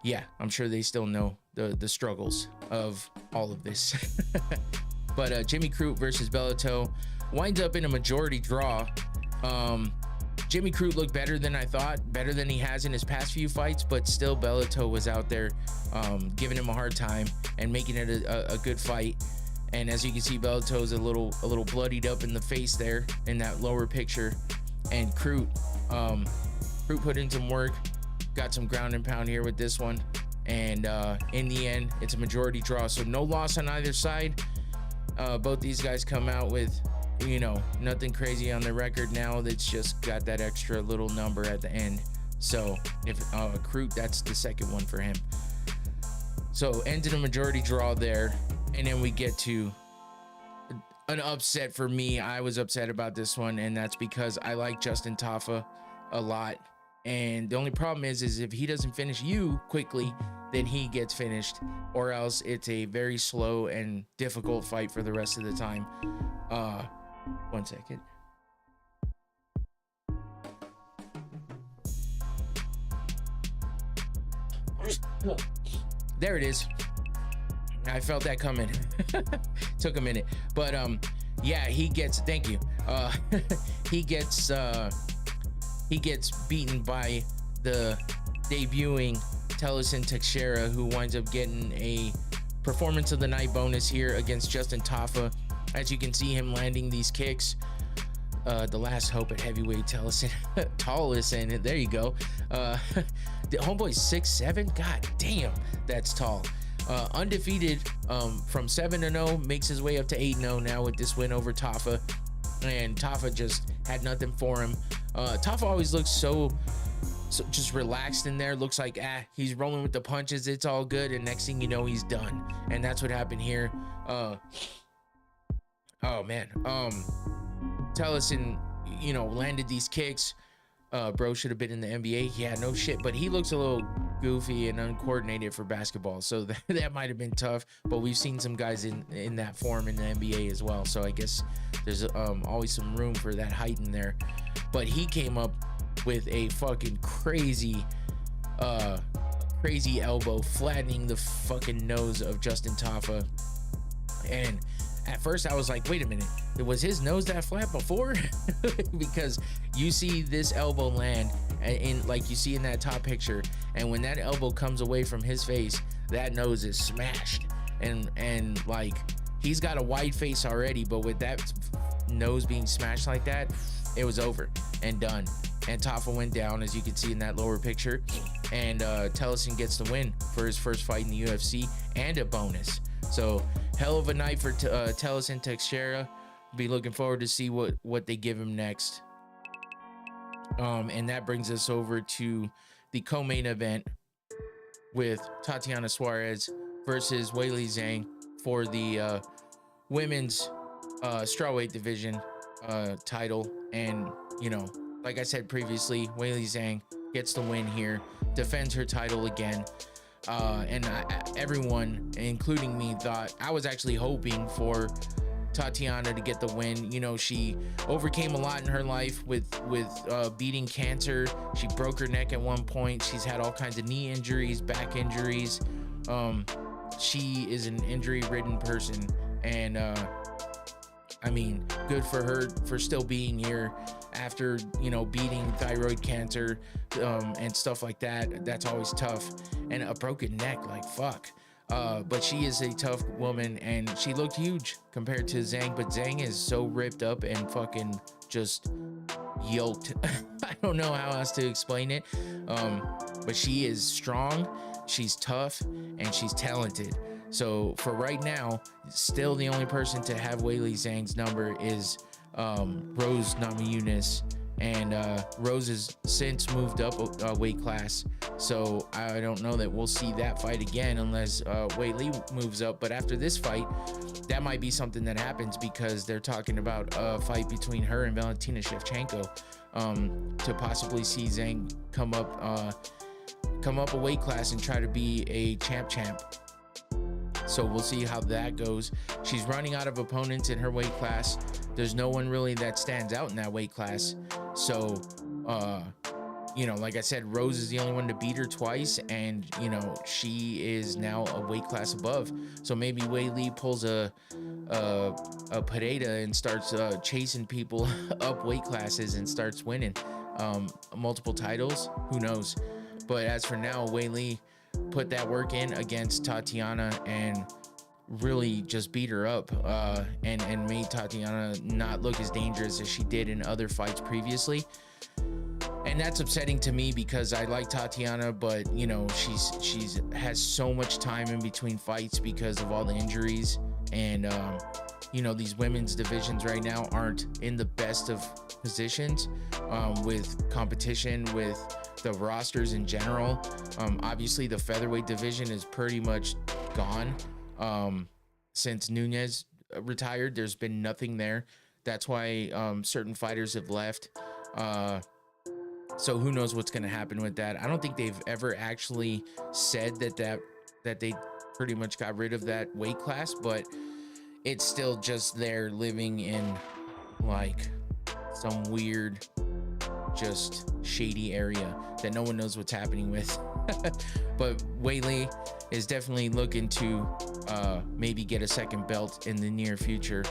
yeah, I'm sure they still know the struggles of all of this. But Jimmy Crute versus Bellato winds up in a majority draw. Jimmy Crute looked better than I thought, better than he has in his past few fights, but still Bellato was out there giving him a hard time and making it a good fight. And as you can see, Bellato's a little bloodied up in the face there in that lower picture. And Crute put in some work, got some ground and pound here with this one. And in the end, it's a majority draw. So no loss on either side. Both these guys come out with, you know, nothing crazy on the record now. That's just got that extra little number at the end. So if Crute, that's the second one for him. So ended a majority draw there. And then we get to an upset for me. I was upset about this one, and that's because I like Justin Tafa a lot. And the only problem is if he doesn't finish you quickly, then he gets finished, or else it's a very slow and difficult fight for the rest of the time. 1 second. There it is. I felt that coming. Took a minute, but yeah, he gets, thank you. He gets beaten by the debuting Tellison Teixeira, who winds up getting a performance of the night bonus here against Justin Tafa. As you can see him landing these kicks. The last hope at heavyweight, Tellison. Tallison, there you go. The homeboy's 6'7". God damn, that's tall. Undefeated from 7-0, makes his way up to 8-0 now with this win over Tafa. And Tafa just had nothing for him. Tafa always looks so just relaxed in there. Looks like he's rolling with the punches, it's all good, and next thing you know, he's done. And that's what happened here. Oh man, Tellison, you know, landed these kicks. Bro should have been in the NBA. Yeah, no shit, but he looks a little goofy and uncoordinated for basketball, so that might have been tough. But we've seen some guys in that form in the NBA as well, so I guess there's always some room for that height in there. But he came up with a fucking crazy elbow, flattening the fucking nose of Justin Tafa. And at first I was like, wait a minute, was his nose that flat before? Because you see this elbow land in, like you see in that top picture, and when that elbow comes away from his face, that nose is smashed. And like, he's got a wide face already, but with that nose being smashed like that, it was over and done. And Tafa went down, as you can see in that lower picture, and Tellison gets the win for his first fight in the UFC and a bonus. So hell of a night for Tellison Teixeira. Be looking forward to see what they give him next. And that brings us over to the co-main event with Tatiana Suarez versus Weili Zhang for the women's strawweight division title. And you know, like I said previously, Weili Zhang gets the win here, defends her title again. And everyone, including me, thought, I was actually hoping for Tatiana to get the win. You know, she overcame a lot in her life with beating cancer. She broke her neck at one point. She's had all kinds of knee injuries, back injuries. She is an injury-ridden person, and I mean, good for her for still being here after, you know, beating thyroid cancer and stuff like that. That's always tough. And a broken neck, like, fuck. But she is a tough woman, and she looked huge compared to Zhang, but Zhang is so ripped up and fucking just yoked. I don't know how else to explain it. But she is strong, she's tough, and she's talented. So for right now, still the only person to have Weili Zhang's number is Rose Namajunas, and Rose has since moved up a weight class, so I don't know that we'll see that fight again unless Weili moves up. But after this fight, that might be something that happens, because they're talking about a fight between her and Valentina Shevchenko to possibly see Zhang come up a weight class and try to be a champ. So we'll see how that goes. She's running out of opponents in her weight class. There's no one really that stands out in that weight class. So, you know, like I said, Rose is the only one to beat her twice, and you know, she is now a weight class above. So maybe Wei Li pulls a Pereira and starts chasing people up weight classes and starts winning multiple titles. Who knows? But as for now, Wei Li put that work in against Tatiana and really just beat her up and made Tatiana not look as dangerous as she did in other fights previously. And that's upsetting to me because I like Tatiana, but you know, she's has so much time in between fights because of all the injuries, and you know, these women's divisions right now aren't in the best of positions with competition, with the rosters in general. Obviously the featherweight division is pretty much gone. Since Nunes retired, there's been nothing there. That's why certain fighters have left. So who knows what's going to happen with that. I don't think they've ever actually said that they pretty much got rid of that weight class, but it's still just there living in like some weird, just shady area that no one knows what's happening with. But Wei Li is definitely looking to maybe get a second belt in the near future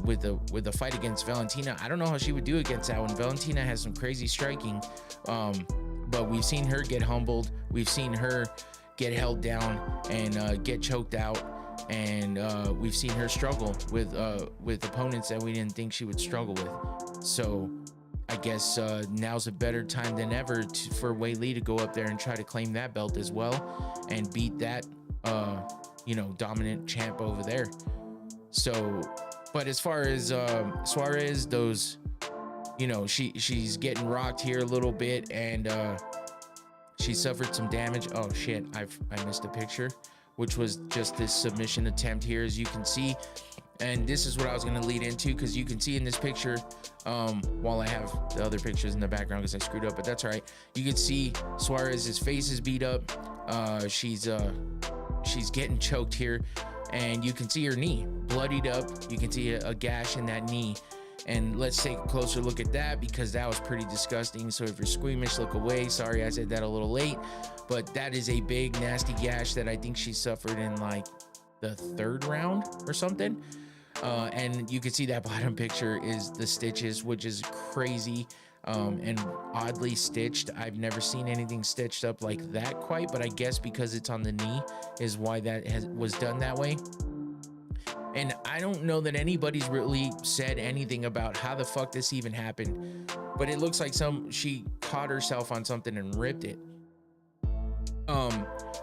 with a fight against Valentina. I don't know how she would do against that one. Valentina has some crazy striking, but we've seen her get humbled. We've seen her get held down and get choked out, and we've seen her struggle with opponents that we didn't think she would struggle with. So I guess now's a better time than ever for Wei Li to go up there and try to claim that belt as well and beat that you know, dominant champ over there. So, but as far as Suarez, those, you know, she's getting rocked here a little bit, and she suffered some damage. Oh shit, I missed a picture, which was just this submission attempt here, as you can see. And this is what I was going to lead into, because you can see in this picture, while I have the other pictures in the background because I screwed up, but that's all right. You can see Suarez's face is beat up. She's getting choked here, and you can see her knee bloodied up. You can see a gash in that knee. And let's take a closer look at that, because that was pretty disgusting. So if you're squeamish, look away. Sorry, I said that a little late, but that is a big nasty gash that I think she suffered in like the 3rd round or something. And you can see that bottom picture is the stitches, which is crazy and oddly stitched. I've never seen anything stitched up like that quite, but I guess because it's on the knee is why that was done that way. And I don't know that anybody's really said anything about how the fuck this even happened, but it looks like she caught herself on something and ripped it.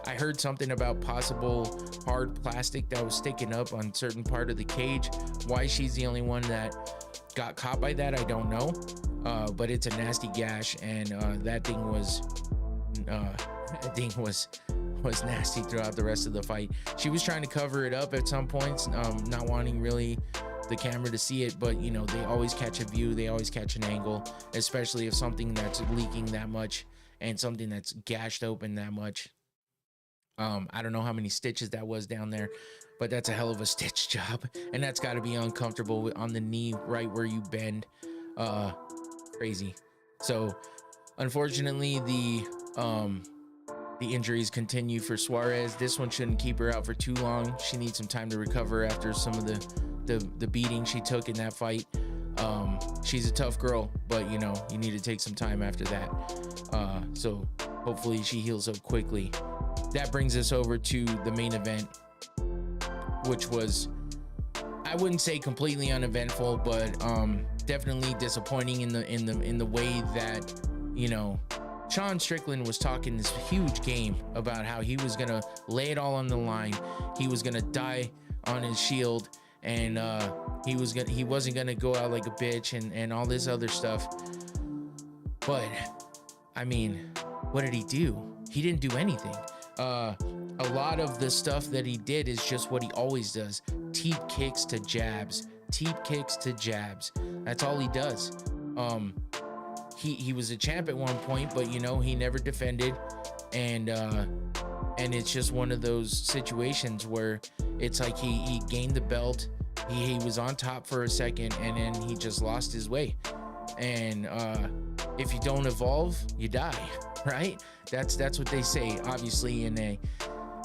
I heard something about possible hard plastic that was sticking up on certain part of the cage. Why she's the only one that got caught by that, I don't know. But it's a nasty gash, and that thing was nasty throughout the rest of the fight. She was trying to cover it up at some points, not wanting really the camera to see it, but you know, they always catch a view, they always catch an angle, especially if something that's leaking that much and something that's gashed open that much. I don't know how many stitches that was down there, but that's a hell of a stitch job, and that's got to be uncomfortable on the knee right where you bend. Crazy. So unfortunately, the injuries continue for Suarez. This one shouldn't keep her out for too long. She needs some time to recover after some of the beating she took in that fight. She's a tough girl, but you know, you need to take some time after that. So hopefully she heals up quickly. That brings us over to the main event, which was, I wouldn't say completely uneventful, but definitely disappointing in the way that, you know, Sean Strickland was talking this huge game about how he was gonna lay it all on the line. He was gonna die on his shield, and he wasn't gonna go out like a bitch and all this other stuff. But I mean, what did he do? He didn't do anything. A lot of the stuff that he did is just what he always does. Teep kicks to jabs. Teep kicks to jabs. That's all he does. He was a champ at one point, but you know, he never defended, and And it's just one of those situations where it's like he gained the belt, he was on top for a second, and then he just lost his way. And if you don't evolve, you die, right? That's what they say, obviously, in a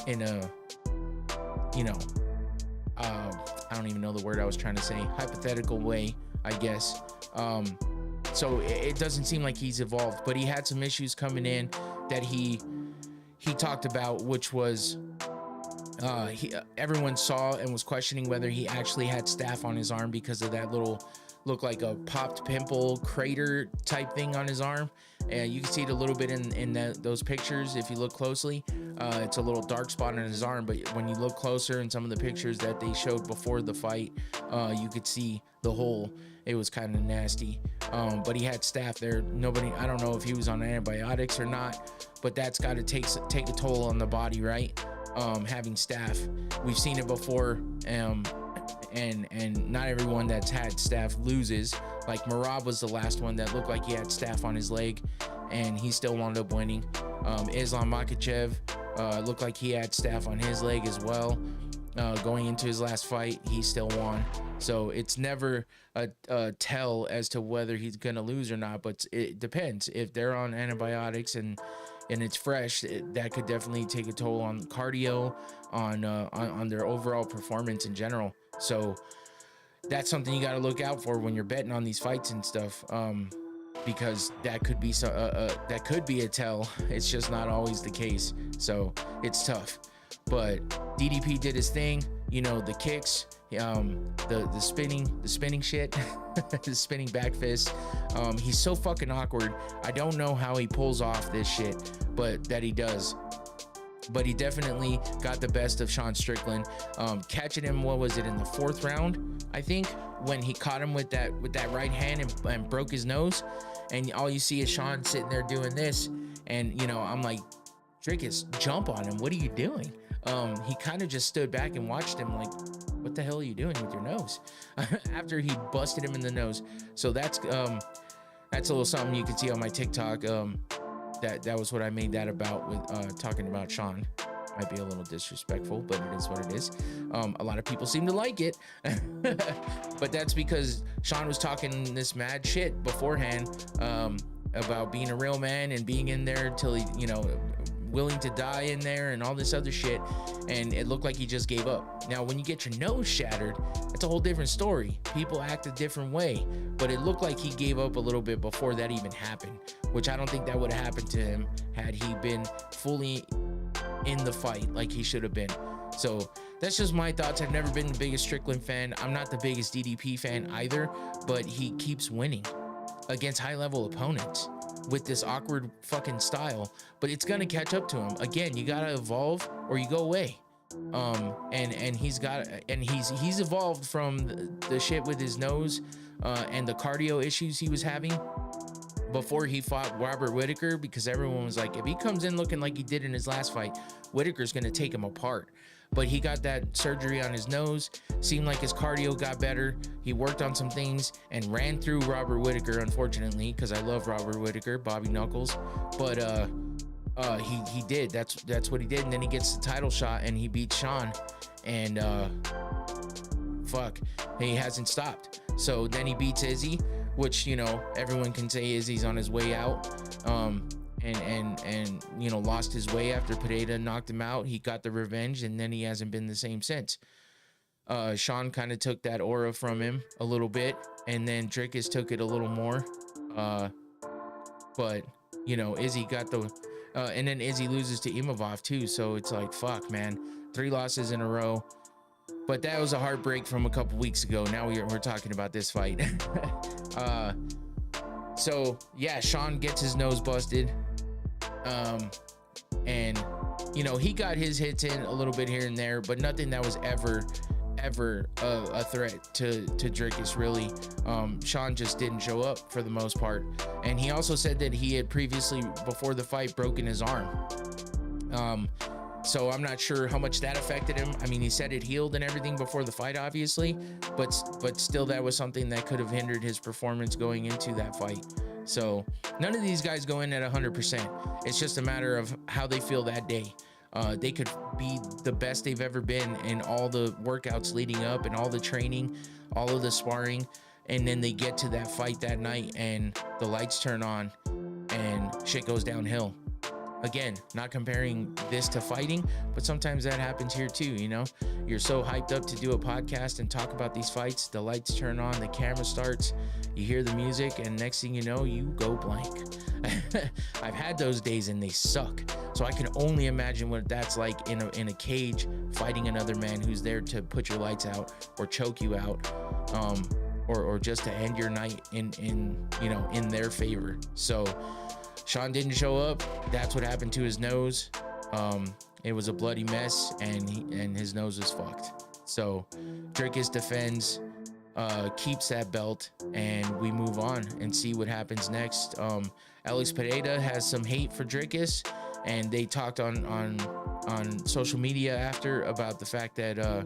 you know, I don't even know the word I was trying to say, hypothetical way, I guess. So it doesn't seem like he's evolved, but he had some issues coming in that he talked about, which was everyone saw and was questioning whether he actually had staph on his arm because of that little, look like a popped pimple crater type thing on his arm. And you can see it a little bit in those pictures if you look closely. It's a little dark spot on his arm, but when you look closer in some of the pictures that they showed before the fight, you could see the hole. It was kind of nasty, but he had staph there. I don't know if he was on antibiotics or not, but that's got to take a toll on the body, right? Having staph, we've seen it before, and not everyone that's had staph loses. Like Merab was the last one that looked like he had staph on his leg, and he still wound up winning. Islam Makhachev looked like he had staph on his leg as well. Going into his last fight, he still won. So it's never a tell as to whether he's gonna lose or not, but it depends. If they're on antibiotics and it's fresh, that could definitely take a toll on cardio, on their overall performance in general. So that's something you got to look out for when you're betting on these fights and stuff, because that could be a tell. It's just not always the case, so it's tough. But DDP did his thing, you know, the kicks, the spinning shit, the spinning back fist. He's so fucking awkward. I don't know how he pulls off this shit, but that he does. But he definitely got the best of Sean Strickland, catching him, what was it, in the 4th round, I think, when he caught him with that right hand and broke his nose. And all you see is Sean sitting there doing this, and you know, I'm like, Drickus, jump on him, what are you doing? He kind of just stood back and watched him like, what the hell are you doing with your nose? After he busted him in the nose. So that's a little something you can see on my TikTok. That was what I made that about, with talking about Sean. Might be a little disrespectful, but it is what it is. A lot of people seem to like it, but that's because Sean was talking this mad shit beforehand, about being a real man and being in there till he, you know, willing to die in there and all this other shit, and it looked like he just gave up. Now when you get your nose shattered, that's a whole different story. People act a different way, but it looked like he gave up a little bit before that even happened, which I don't think that would have happened to him had he been fully in the fight like he should have been. So that's just my thoughts. I've never been the biggest Strickland fan. I'm not the biggest DDP fan either, but he keeps winning against high-level opponents with this awkward fucking style. But it's gonna catch up to him. Again, you gotta evolve or you go away. And he's evolved from the shit with his nose, and the cardio issues he was having before he fought Robert Whittaker, because everyone was like, if he comes in looking like he did in his last fight, Whittaker's gonna take him apart. But he got that surgery on his nose, seemed like his cardio got better. He worked on some things and ran through Robert Whittaker, unfortunately, because I love Robert Whittaker, Bobby Knuckles. But he did. That's what he did. And then he gets the title shot and he beats Sean. And fuck, he hasn't stopped. So then he beats Izzy, which, you know, everyone can say Izzy's on his way out. And you know, lost his way after Pineda knocked him out. He got the revenge, and then he hasn't been the same since. Sean kind of took that aura from him a little bit, and then Drickus took it a little more. But you know, Izzy got the and then Izzy loses to Imavov too, so it's like, fuck, man, 3 losses in a row. But that was a heartbreak from a couple weeks ago. Now we're talking about this fight. So yeah, Sean gets his nose busted. And you know, he got his hits in a little bit here and there, but nothing that was ever a threat to Drickus, really. Sean just didn't show up for the most part. And he also said that he had previously, before the fight, broken his arm. So I'm not sure how much that affected him. I mean, he said it healed and everything before the fight, obviously, but still, that was something that could have hindered his performance going into that fight. So none of these guys go in at 100%. It's just a matter of how they feel that day. They could be the best they've ever been in all the workouts leading up and all the training, all of the sparring, and then they get to that fight that night and the lights turn on and shit goes downhill. Again, not comparing this to fighting, but sometimes that happens here too, you know? You're so hyped up to do a podcast and talk about these fights, the lights turn on, the camera starts, you hear the music, and next thing you know, you go blank. I've had those days and they suck. So I can only imagine what that's like in a cage fighting another man who's there to put your lights out or choke you out, or just to end your night in their favor. So Sean didn't show up. That's what happened to his nose. It was a bloody mess, and his nose was fucked. So Dricus defends, keeps that belt, and we move on and see what happens next. Alex Pereira has some hate for Dricus, and they talked on social media after about the fact that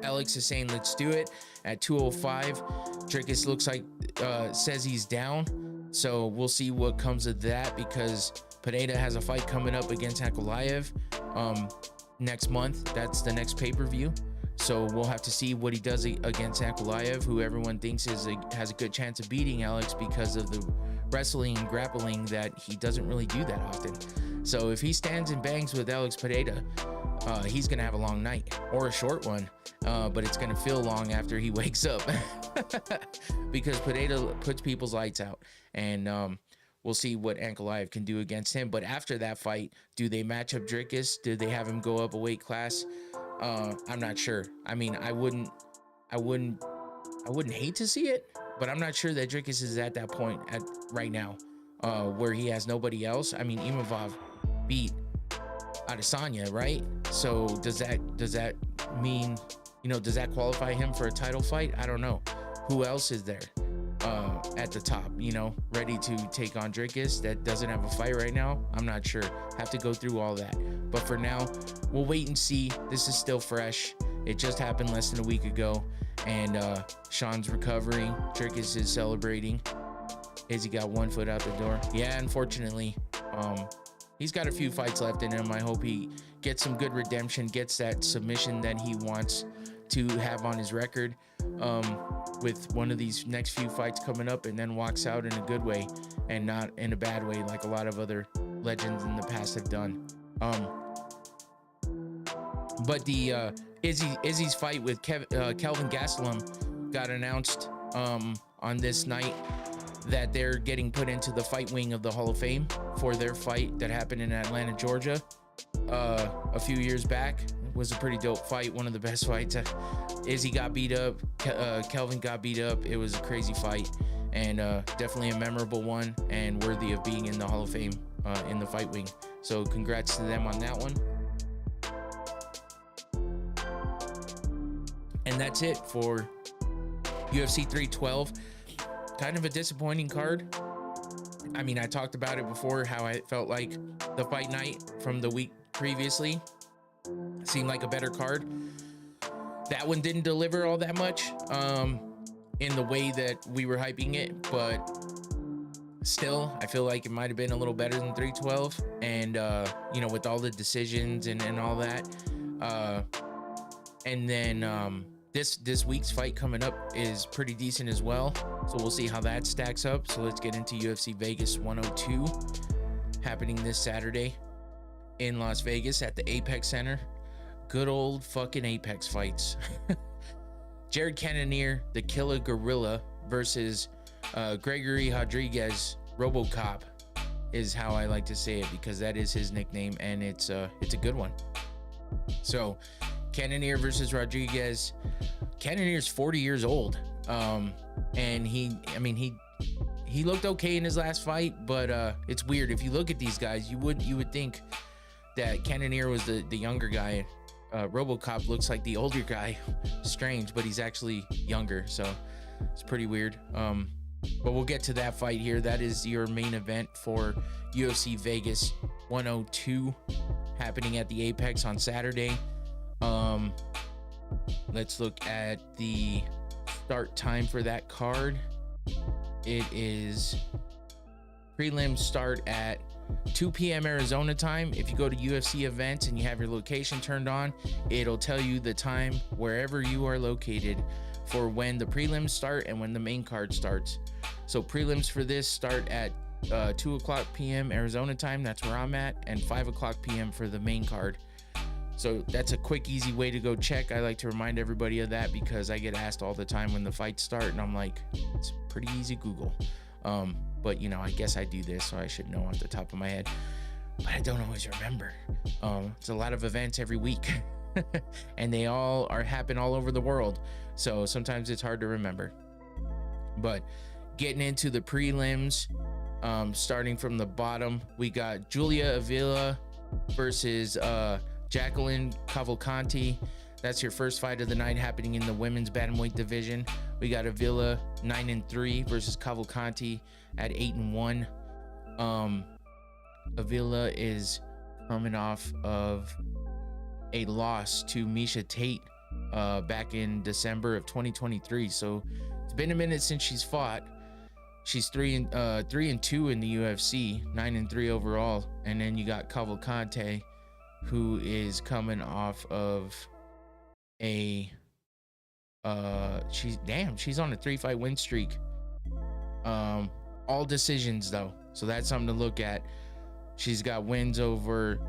Alex is saying let's do it at 205. Dricus looks like says he's down. So we'll see what comes of that, because Pereira has a fight coming up against Ankalaev next month. That's the next pay-per-view. So we'll have to see what he does against Ankalaev, who everyone thinks has a good chance of beating Alex because of the wrestling and grappling that he doesn't really do that often. So if he stands and bangs with Alex Pereira, he's going to have a long night, or a short one, but it's going to feel long after he wakes up because Pereira puts people's lights out, and we'll see what Ankalaev can do against him. But after that fight, do they match up Dricus? Do they have him go up a weight class? I'm not sure. I mean, I wouldn't hate to see it, but I'm not sure that Dricus is at that point right now, where he has nobody else. I mean, Imavov beat Adesanya, right? So does that mean, does that qualify him for a title fight? I don't know. Who else is there at the top, ready to take on Dricus that doesn't have a fight right now? I'm not sure. Have to go through all that. But for now, we'll wait and see. This is still fresh. It just happened less than a week ago, and Sean's recovering. Dricus is celebrating. Izzy got one foot out the door. Yeah, unfortunately, he's got a few fights left in him. I hope he gets some good redemption, gets that submission that he wants to have on his record with one of these next few fights coming up, and then walks out in a good way and not in a bad way like a lot of other legends in the past have done. But the Izzy's fight with Kelvin Gastelum got announced on this night, that they're getting put into the fight wing of the Hall of Fame for their fight that happened in Atlanta, Georgia, a few years back. It was a pretty dope fight, one of the best fights. Izzy got beat up, Kelvin got beat up. It was a crazy fight, and definitely a memorable one, and worthy of being in the Hall of Fame in the fight wing. So congrats to them on that one. And that's it for UFC 312. Kind of a disappointing card. I mean, I talked about it before, how I felt like the fight night from the week previously seemed like a better card. That one didn't deliver all that much in the way that we were hyping it, but still, I feel like it might have been a little better than 312. And, with all the decisions and all that. And then this week's fight coming up is pretty decent as well. So we'll see how that stacks up. So let's get into UFC Vegas 102, happening this Saturday in Las Vegas at the Apex Center. Good old fucking Apex fights. Jared Cannonier, the Killer Gorilla, versus Gregory Rodriguez, Robocop, is how I like to say it, because that is his nickname, and it's a good one. So Cannonier versus Rodriguez. Cannonier's 40 years old, and he looked okay in his last fight, but it's weird. If you look at these guys, you would think that Cannonier was the younger guy. Robocop looks like the older guy. Strange, but he's actually younger, so it's pretty weird. But we'll get to that fight here. That is your main event for UFC Vegas 102, happening at the Apex on Saturday. Let's look at the start time for that card. It is Prelims start at 2 p.m. Arizona time. If you go to UFC events and you have your location turned on, it'll tell you the time wherever you are located for when the prelims start and when the main card starts. So prelims for this start at 2 o'clock p.m. Arizona time. That's where I'm at. And 5 o'clock p.m. for the main card. So that's a quick, easy way to go check. I like to remind everybody of that because I get asked all the time when the fights start, and I'm like, it's pretty easy Google. But you know, I guess I do this, so I should know off the top of my head, but I don't always remember. It's a lot of events every week and they all happen all over the world. So sometimes it's hard to remember, but getting into the prelims, starting from the bottom, we got Julia Avila versus, Jacqueline Cavalcanti. That's your first fight of the night happening in the women's bantamweight division. We got Avila 9-3 versus Cavalcanti at 8-1. Avila is coming off of a loss to Miesha Tate back in December of 2023. So it's been a minute since she's fought. She's 3-2 in the UFC, 9-3 overall. And then you got Cavalcanti, who is coming off of a she's on a 3-fight win streak, all decisions though, so that's something to look at. She's got wins over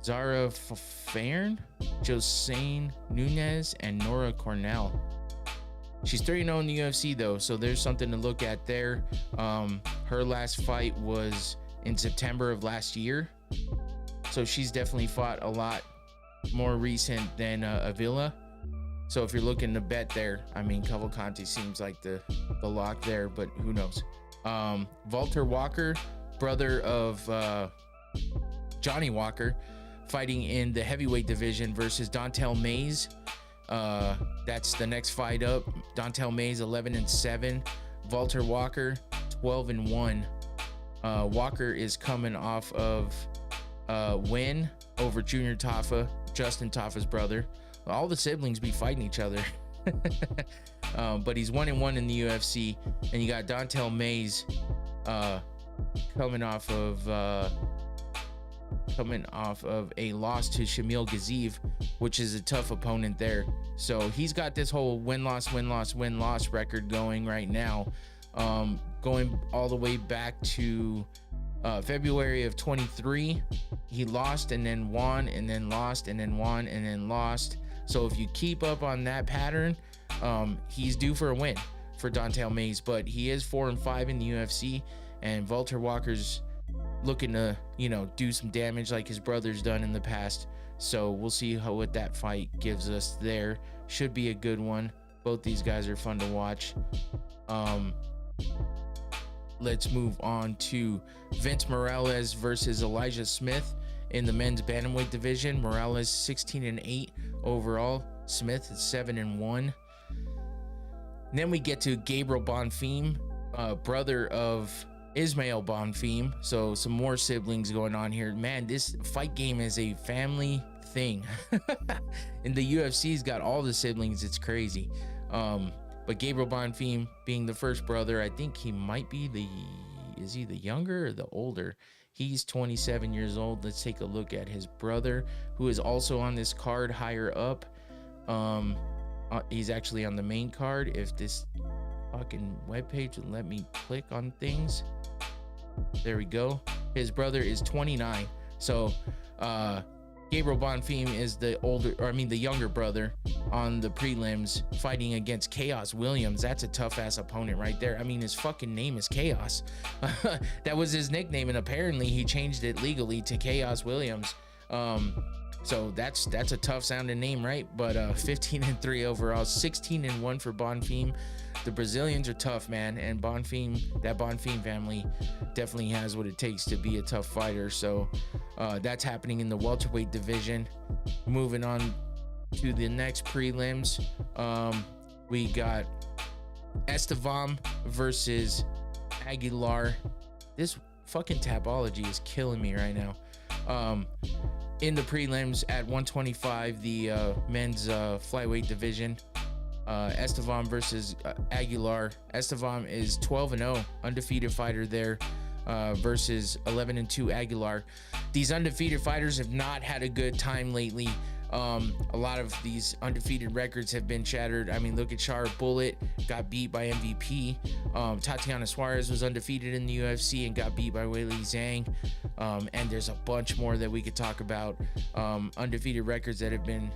Zara Fairn, Josane Nunez, and Nora Cornell. She's 3-0 in the UFC though, so there's something to look at there. Her last fight was in September of last year, so she's definitely fought a lot more recent than Avila. So if you're looking to bet there, I mean, Cavalcanti seems like the lock there, but who knows? Walter Walker, brother of Johnny Walker, fighting in the heavyweight division versus Dontel Mays. That's the next fight up. Dontel Mays 11-7, Walter Walker 12-1. Walker is coming off of win over Junior Taffa, Justin Taffa's brother. All the siblings be fighting each other. But he's 1-1 in the UFC. And you got Dontel Mays coming off of a loss to Shamil Gaziev, which is a tough opponent there. So he's got this whole win-loss record going right now, going all the way back to February of 23. He lost and then won and then lost and then won and then lost. So if you keep up on that pattern, he's due for a win for Dontel Mays, but he is 4-5 in the UFC, and Walter Walker's looking to, you know, do some damage like his brother's done in the past. So we'll see what that fight gives us there. Should be a good one. Both these guys are fun to watch. Let's move on to Vince Morales versus Elijah Smith in the men's bantamweight division. Morales 16-8 overall. Smith is 7-1. Then we get to Gabriel Bonfim, brother of Ismail Bonfim. So some more siblings going on here. Man, this fight game is a family thing. And the UFC's got all the siblings. It's crazy. But Gabriel Bonfim being the first brother, I think he might be is he the younger or the older? He's 27 years old. Let's take a look at his brother, who is also on this card higher up. He's actually on the main card. If this fucking webpage would let me click on things. There we go. His brother is 29. So Gabriel Bonfim is the younger brother on the prelims, fighting against Chaos Williams. That's a tough ass opponent right there. I mean, his fucking name is Chaos. That was his nickname, and apparently he changed it legally to Chaos Williams. So that's a tough sounding name, right? But 15-3 overall, 16-1 for Bonfim. The Brazilians are tough, man, and that Bonfim family definitely has what it takes to be a tough fighter. So that's happening in the welterweight division. Moving on to the next prelims, we got Estevam versus Aguilar. This fucking Tapology is killing me right now. In the prelims at 125, the men's flyweight division, Estevam versus Aguilar. Estevam is 12-0, undefeated fighter there. versus 11-2 Aguilar. These undefeated fighters have not had a good time lately. A lot of these undefeated records have been shattered. I mean, look at Char Bullet, got beat by MVP. Tatiana Suarez was undefeated in the UFC and got beat by Weili Zhang. And there's a bunch more that we could talk about. Undefeated records that have been,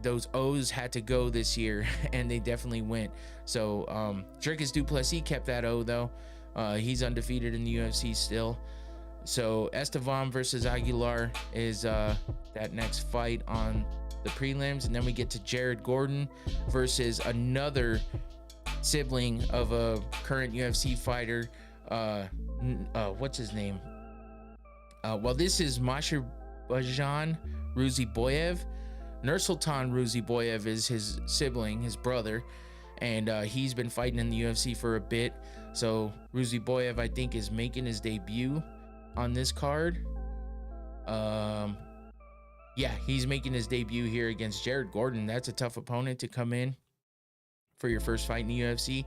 those O's had to go this year, and they definitely went. So Dricus du Plessis kept that O though. He's undefeated in the UFC still. So Estevan versus Aguilar is that next fight on the prelims, and then we get to Jared Gordon versus another sibling of a current UFC fighter. What's his name? Well, this is Masherbajan Ruziboyev. Nursultan Ruziboyev is his sibling, his brother, and he's been fighting in the UFC for a bit. So Ruziboyev, I think, is making his debut on this card. Yeah, he's making his debut here against Jared Gordon. That's a tough opponent to come in for your first fight in the UFC.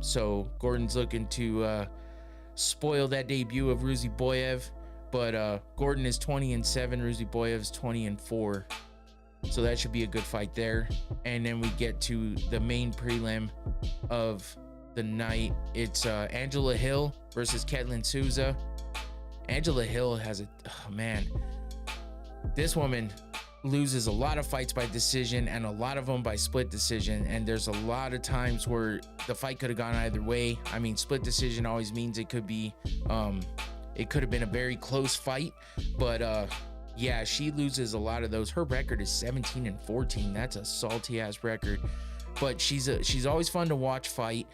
So Gordon's looking to spoil that debut of Ruziboyev, but Gordon is 20-7, Ruziboyev's 20-4. So that should be a good fight there. And then we get to the main prelim of the night. It's Angela Hill versus Ketlin Souza. Angela Hill has this woman loses a lot of fights by decision and a lot of them by split decision, and there's a lot of times where the fight could have gone either way. I mean, split decision always means it could be it could have been a very close fight, but yeah, she loses a lot of those. Her record is 17-14. That's a salty ass record, but she's always fun to watch fight,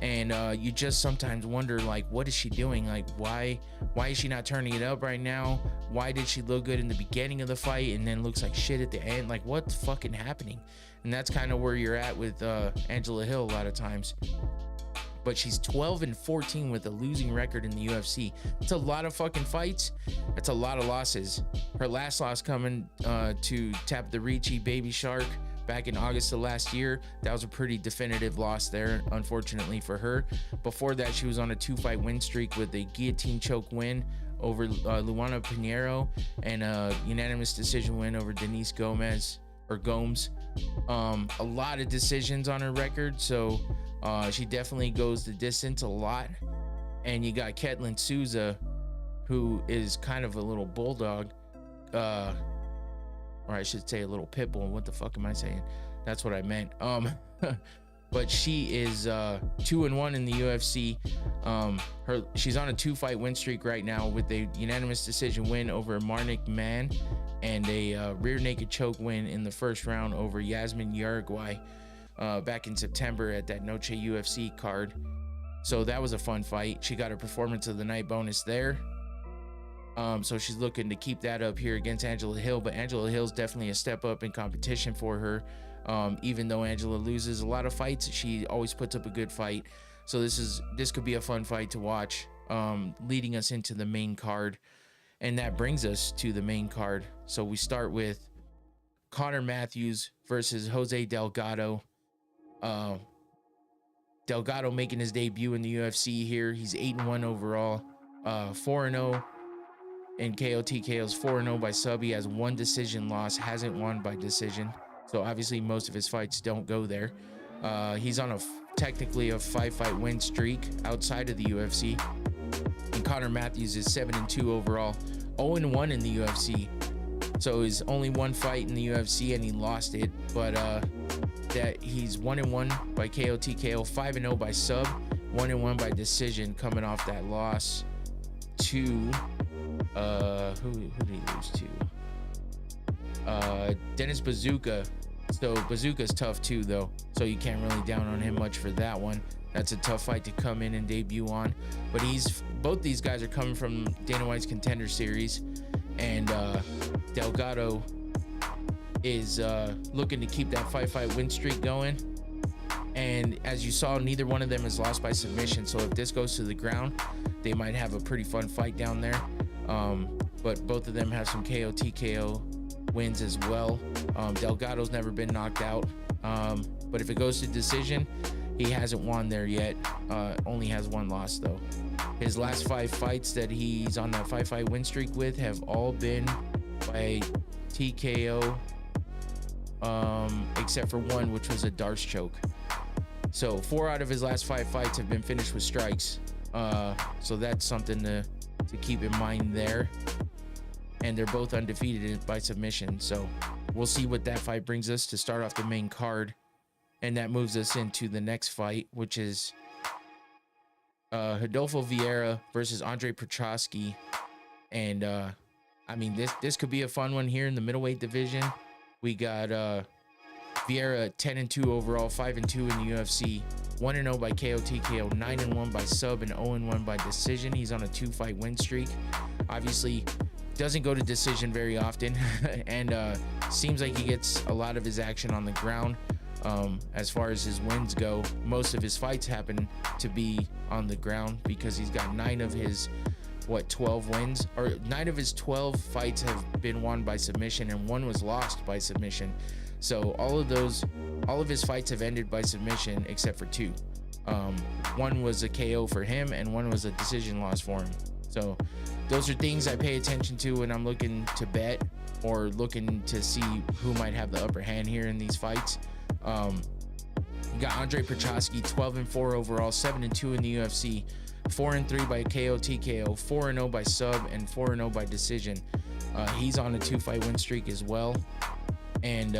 and you just sometimes wonder, like, what is she doing? Like, why is she not turning it up right now? Why did she look good in the beginning of the fight and then looks like shit at the end? Like, what's fucking happening? And that's kind of where you're at with Angela Hill a lot of times. But she's 12-14 with a losing record in the UFC. It's a lot of fucking fights. It's a lot of losses. Her last loss coming to Tap the Ricci Baby Shark back in August of last year. That was a pretty definitive loss there, unfortunately for her. Before that, she was on a 2-fight win streak with a guillotine choke win over Luana Pinheiro and a unanimous decision win over Denise Gomes. A lot of decisions on her record, so she definitely goes the distance a lot. And you got Ketlin Souza, who is kind of a little bulldog, or I should say a little pit bull. What the fuck am I saying? That's what I meant. But she is 2-1 in the UFC. She's on a 2-fight win streak right now with a unanimous decision win over Marnik Mann and a rear naked choke win in the first round over Yasmin Uruguay back in September at that Noche UFC card. So that was a fun fight. She got a performance of the night bonus there. So she's looking to keep that up here against Angela Hill, but Angela Hill's definitely a step up in competition for her. Even though Angela loses a lot of fights, she always puts up a good fight. So this could be a fun fight to watch, leading us into the main card. And that brings us to the main card. So we start with Connor Matthews versus Jose Delgado. Delgado making his debut in the UFC here. He's 8-1 overall, 4-0 in KO TKOs, 4-0 by sub. He has 1 decision loss, hasn't won by decision. So obviously most of his fights don't go there. He's on technically a 5-fight win streak outside of the UFC. And Connor Matthews is 7-2 overall, 0-1 in the UFC. So his only 1 fight in the UFC and he lost it, but that he's 1-1 by KO TKO, 5-0 by sub, 1-1 by decision, coming off that loss to who did he lose to? Dennis Bazooka. So Bazooka's tough too though, so you can't really down on him much for that one. That's a tough fight to come in and debut on, but both these guys are coming from Dana White's Contender Series, and Delgado is looking to keep that 5-fight win streak going. And as you saw, neither one of them is lost by submission, so if this goes to the ground, they might have a pretty fun fight down there. But both of them have some KO TKO wins as well. Delgado's never been knocked out, but if it goes to decision, he hasn't won there yet. Only has 1 loss though. His last 5 fights that he's on that 5-fight win streak with have all been by TKO, except for one, which was a darts choke. So 4 out of his last 5 fights have been finished with strikes. So that's something to keep in mind there. And they're both undefeated by submission. So we'll see what that fight brings us to start off the main card. And that moves us into the next fight, which is Rodolfo Vieira versus Andre Petroski. And I mean, this could be a fun one here in the middleweight division. We got Vieira 10-2 overall, 5-2 in the UFC, 1-0 by KO TKO, 9-1 by sub, and 0-1 by decision. He's on a 2-fight win streak. Obviously doesn't go to decision very often, and seems like he gets a lot of his action on the ground. As far as his wins go, most of his fights happen to be on the ground because he's got 9 of his 12 wins, or 9 of his 12 fights have been won by submission, and 1 was lost by submission. So all of his fights have ended by submission except for 2. 1 was a KO for him, and 1 was a decision loss for him. So those are things I pay attention to when I'm looking to bet or looking to see who might have the upper hand here in these fights. You got Andre Petroski, 12-4 overall, 7-2 in the UFC, 4-3 by KO TKO, 4-0 by sub, and 4-0 by decision. He's on a 2-fight win streak as well. And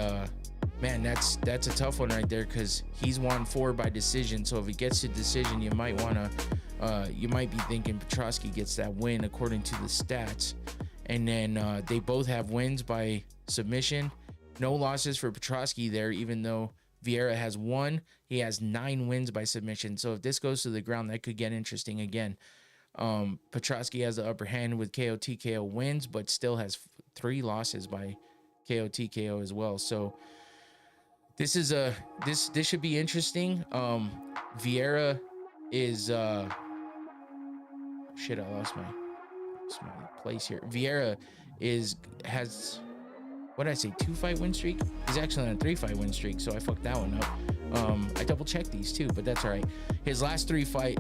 man, that's a tough one right there, because he's won 4 by decision. So if it gets to decision, you might be thinking Petroski gets that win according to the stats. And then they both have wins by submission. No losses for Petroski there, even though Vieira has 1. He has 9 wins by submission. So if this goes to the ground, that could get interesting again. Petroski has the upper hand with KO TKO wins, but still has 3 losses by KO TKO as well. So this is this should be interesting. Vieira is shit, I lost my place here. Vieira has, what did I say, 2-fight win streak? He's actually on a 3-fight win streak, so I fucked that one up. I double checked these too, but that's all right. His last 3 fight,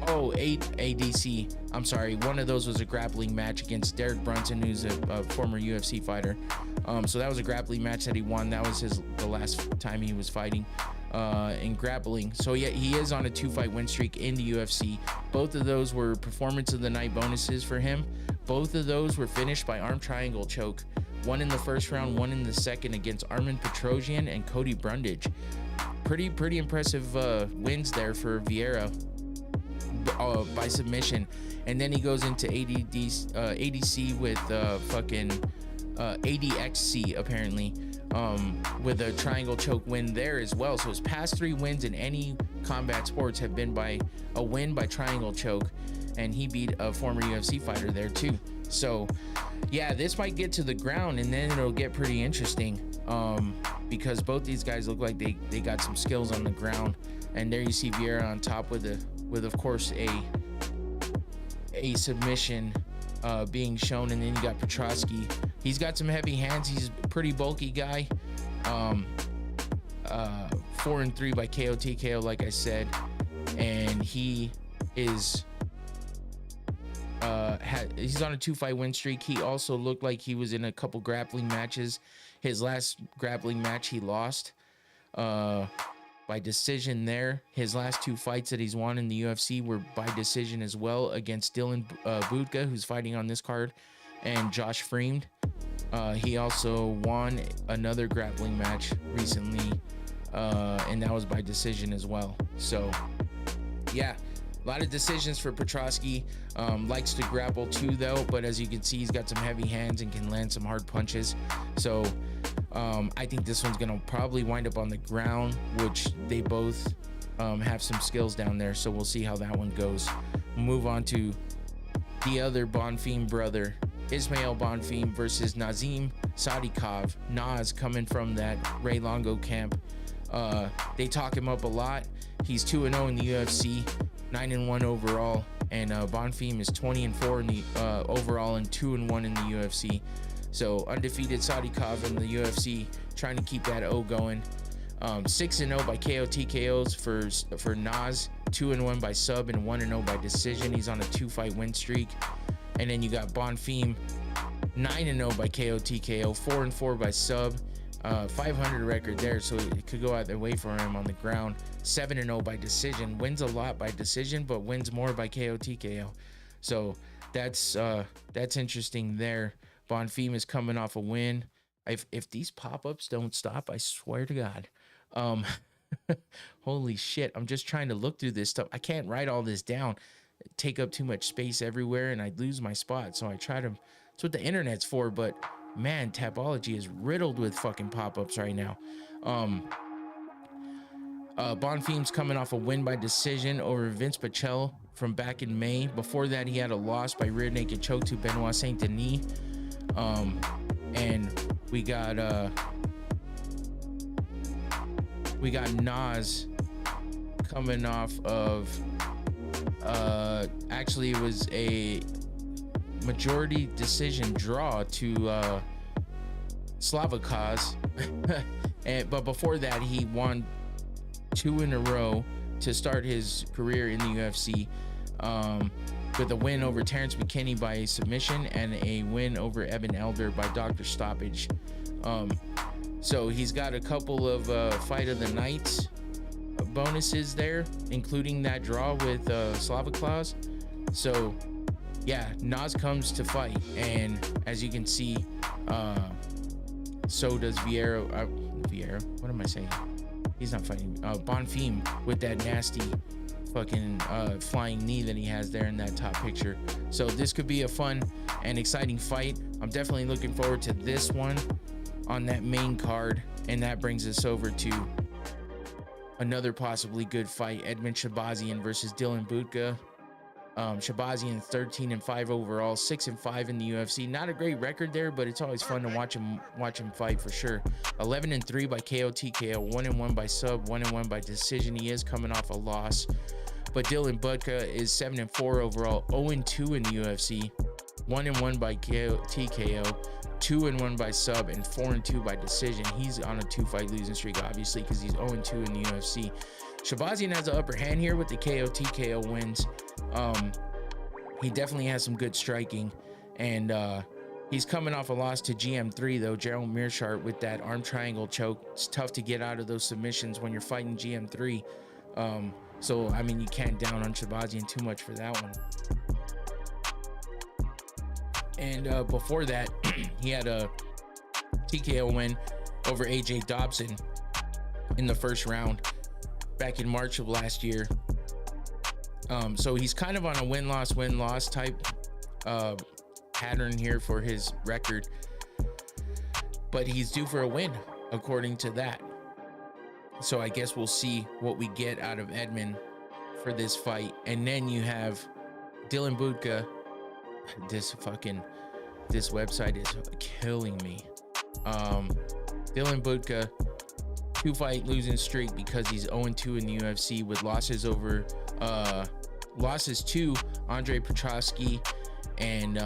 8 ADC. I'm sorry, one of those was a grappling match against Derek Brunson, who's a former UFC fighter. So that was a grappling match that he won. That was the last time he was fighting in grappling. So yeah, he is on a 2-fight win streak in the UFC. Both of those were performance of the night bonuses for him. Both of those were finished by arm triangle choke. 1 in the first round, 1 in the second against Armin Petrosian and Cody Brundage. Pretty impressive wins there for Vieira by submission. And then he goes into ADC with fucking ADXC apparently, with a triangle choke win there as well. So his past 3 wins in any combat sports have been by a win by triangle choke, and he beat a former UFC fighter there too. So yeah, this might get to the ground, and then it'll get pretty interesting, because both these guys look like they got some skills on the ground. And there you see Vieira on top with of course a submission being shown. And then you got Petroski. He's got some heavy hands. He's a pretty bulky guy. 4-3 by KO TKO, like I said, and he is he's on a 2-fight win streak. He also looked like he was in a couple grappling matches. His last grappling match he lost by decision there. His last 2 fights that he's won in the UFC were by decision as well, against Dylan Budka, who's fighting on this card, and Josh Freemed. He also won another grappling match recently, and that was by decision as well. So yeah, a lot of decisions for Petroski. Likes to grapple too though, but as you can see, he's got some heavy hands and can land some hard punches. So I think this one's gonna probably wind up on the ground, which they both have some skills down there. So we'll see how that one goes. We'll move on to the other Bonfim brother, Ismail Bonfim versus Nazim Sadikov. Nas coming from that Ray Longo camp. They talk him up a lot. He's 2-0 in the UFC, 9-1 overall, and Bonfim is 20-4 in the overall and 2-1 in the UFC. So undefeated Sadikov in the UFC, trying to keep that O going. 6-0 by KO TKOs for Nas, 2-1 by sub, and 1-0 by decision. He's on a 2-fight win streak. And then you got Bonfim, 9-0 by KO TKO, 4-4 by sub, 500 record there, so it could go either way for him on the ground. 7-0 by decision, wins a lot by decision, but wins more by KO TKO. So that's interesting there. Bonfim is coming off a win. If these pop-ups don't stop, I swear to God. Holy shit, I'm just trying to look through this stuff. I can't write all this down, take up too much space everywhere, and I'd lose my spot. So I try to, that's what the internet's for. But man, Tapology is riddled with fucking pop-ups right now. Bonfim's coming off a win by decision over Vince Pichel from back in May. Before that, he had a loss by rear naked choke to Benoit Saint Denis. And we got Nas coming off of actually it was a majority decision draw to Slavakaz. But before that, he won 2 in a row to start his career in the UFC, with a win over Terrence McKinney by submission and a win over Evan Elder by doctor stoppage. So he's got a couple of fight of the nights bonuses there, including that draw with Slavakaz. So yeah, Nas comes to fight, and as you can see, so does Vieira. What am I saying? He's not fighting. Bonfim with that nasty fucking flying knee that he has there in that top picture. So this could be a fun and exciting fight. I'm definitely looking forward to this one on that main card. And that brings us over to another possibly good fight, Edmund Shabazian versus Dylan Budka. Shabazian 13-5 overall, 6-5 in the UFC. Not a great record there, but it's always fun to watch him fight for sure. 11-3 by KO TKO, 1-1 by sub, 1-1 by decision. He is coming off a loss, but Dylan Budka is 7-4 overall, 0-2 in the UFC, 1-1 by KO TKO, 2-1 by sub, and 4-2 by decision. He's on a 2-fight losing streak, obviously, because he's 0-2 in the UFC. Shabazian has the upper hand here with the KO TKO wins. He definitely has some good striking, and he's coming off a loss to GM3 though, Gerald Mearshart, with that arm triangle choke. It's tough to get out of those submissions when you're fighting GM3. So I mean, you can't down on Shabazian too much for that one. And before that, he had a TKO win over AJ Dobson in the first round back in March of last year. So he's kind of on a win-loss type pattern here for his record, but he's due for a win according to that. So I guess we'll see what we get out of Edmund for this fight. And then you have Dylan Budka. This website is killing me. Dylan Budka, 2-fight losing streak because he's 0-2 in the UFC with losses over losses to Andre Petroski and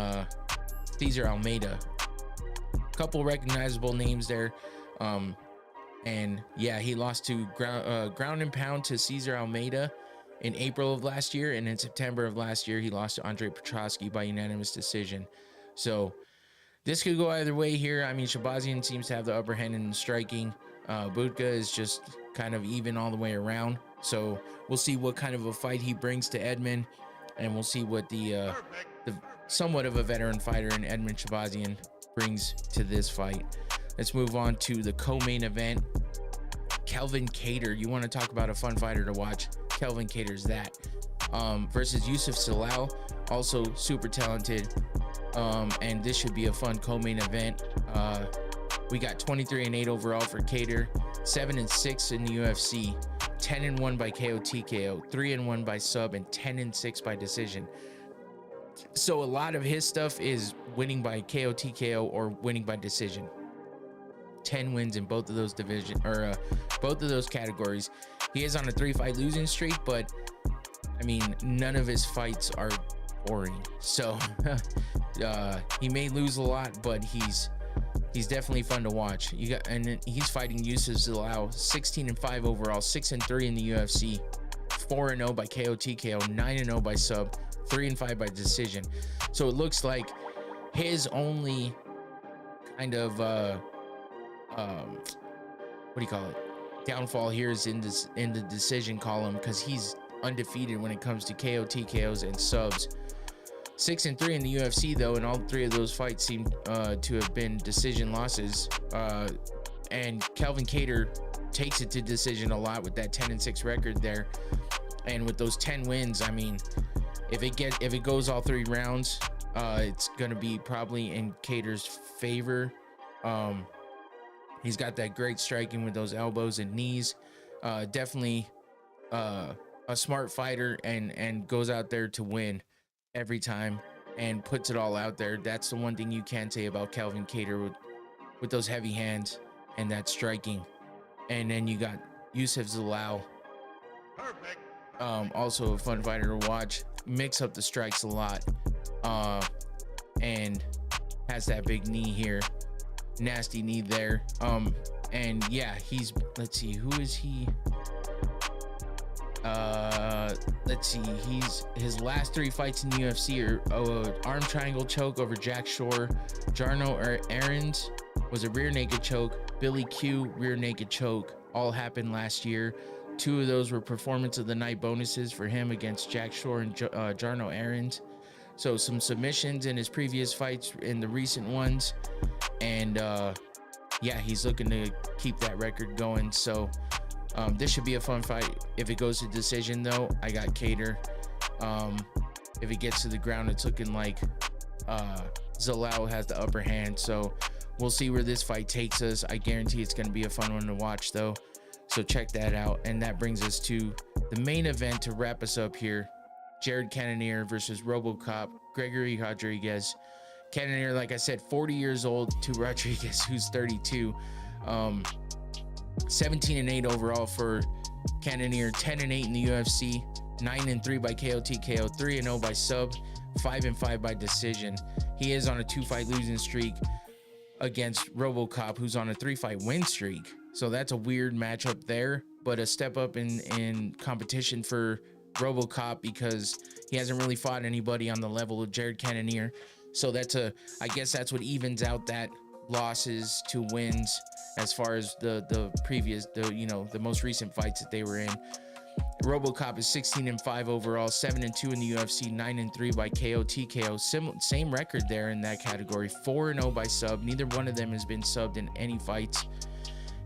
Cesar Almeida. Couple recognizable names there. And yeah, he lost to ground and pound to Cesar Almeida in April of last year, and in September of last year he lost to Andre Petroski by unanimous decision. So this could go either way here. I mean, Shabazian seems to have the upper hand in the striking. Budka is just kind of even all the way around. So we'll see what kind of a fight he brings to Edmund, and we'll see what the somewhat of a veteran fighter in Edmund Shabazian brings to this fight. Let's move on to the co-main event. Kelvin Kattar, you want to talk about a fun fighter to watch? Kelvin Kattar's that. Versus Yusuf Salal, also super talented. And this should be a fun co-main event. We got 23-8 overall for Kattar, 7-6 in the UFC, 10-1 by KO TKO, 3-1 by sub, and 10-6 by decision. So a lot of his stuff is winning by KO TKO or winning by decision. 10 wins in both of those both of those categories. He is on a 3-fight losing streak, but I mean, none of his fights are boring. So he may lose a lot, but he's he's definitely fun to watch. And then he's fighting Yusuf Zalal, 16-5 overall, 6-3 in the UFC, 4-0 by KO TKO, 9-0 by sub, 3-5 by decision. So it looks like his only kind of what do you call it, downfall here is in the decision column, because he's undefeated when it comes to KO TKOs and subs. 6-3 in the UFC though, and all three of those fights seem to have been decision losses. And Calvin Kattar takes it to decision a lot with that 10-6 record there, and with those 10 wins, I mean, if it goes all 3 rounds, it's gonna be probably in Kattar's favor. He's got that great striking with those elbows and knees. Definitely a smart fighter, and goes out there to win every time and puts it all out there. That's the one thing you can say about Calvin Kattar with those heavy hands and that striking. And then you got Yusuf Zalal, also a fun fighter to watch, mix up the strikes a lot, and has that big knee here, nasty knee there. And yeah, let's see, who is he? Let's see, his last 3 fights in the UFC are arm triangle choke over Jack Shore, Jarno Aarons was a rear naked choke, Billy Q rear naked choke, all happened last year. 2 of those were performance of the night bonuses for him against Jack Shore and Jarno Aarons. So some submissions in his previous fights in the recent ones, and yeah, he's looking to keep that record going. So this should be a fun fight. If it goes to decision though, I got Kattar. If it gets to the ground, it's looking like Zalal has the upper hand. So we'll see where this fight takes us. I guarantee it's going to be a fun one to watch though. So check that out. And that brings us to the main event to wrap us up here. Jared Cannonier versus Robocop, Gregory Rodriguez. Cannonier, like I said, 40 years old, to Rodriguez, who's 32. 17-8 overall for Cannonier, 10-8 in the UFC, 9-3 by KO TKO, 3-0 by sub, 5-5 by decision. He is on a 2-fight losing streak against Robocop, who's on a 3-fight win streak. So that's a weird matchup there, but a step up in competition for Robocop, because he hasn't really fought anybody on the level of Jared Cannonier. So I guess that's what evens out that losses to wins as far as the previous, the most recent fights that they were in. Robocop is 16-5 overall, 7-2 in the UFC, 9-3 by KO TKO. Same record there in that category, 4-0 by sub. Neither one of them has been subbed in any fights.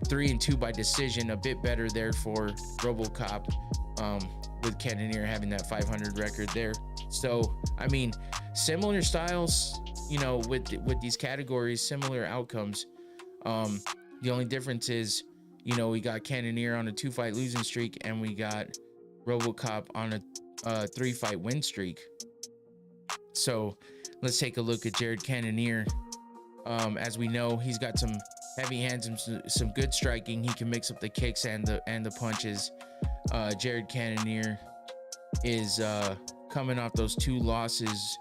3-2 by decision, a bit better there for Robocop, with Cannonier having that 500 record there. So I mean, similar styles, with these categories, similar outcomes. The only difference is, we got Cannonier on a 2-fight losing streak, and we got Robocop on a 3-fight win streak. So let's take a look at Jared Cannonier. As we know, he's got some heavy hands and some good striking. He can mix up the kicks and the punches. Jared Cannonier is coming off those 2 losses,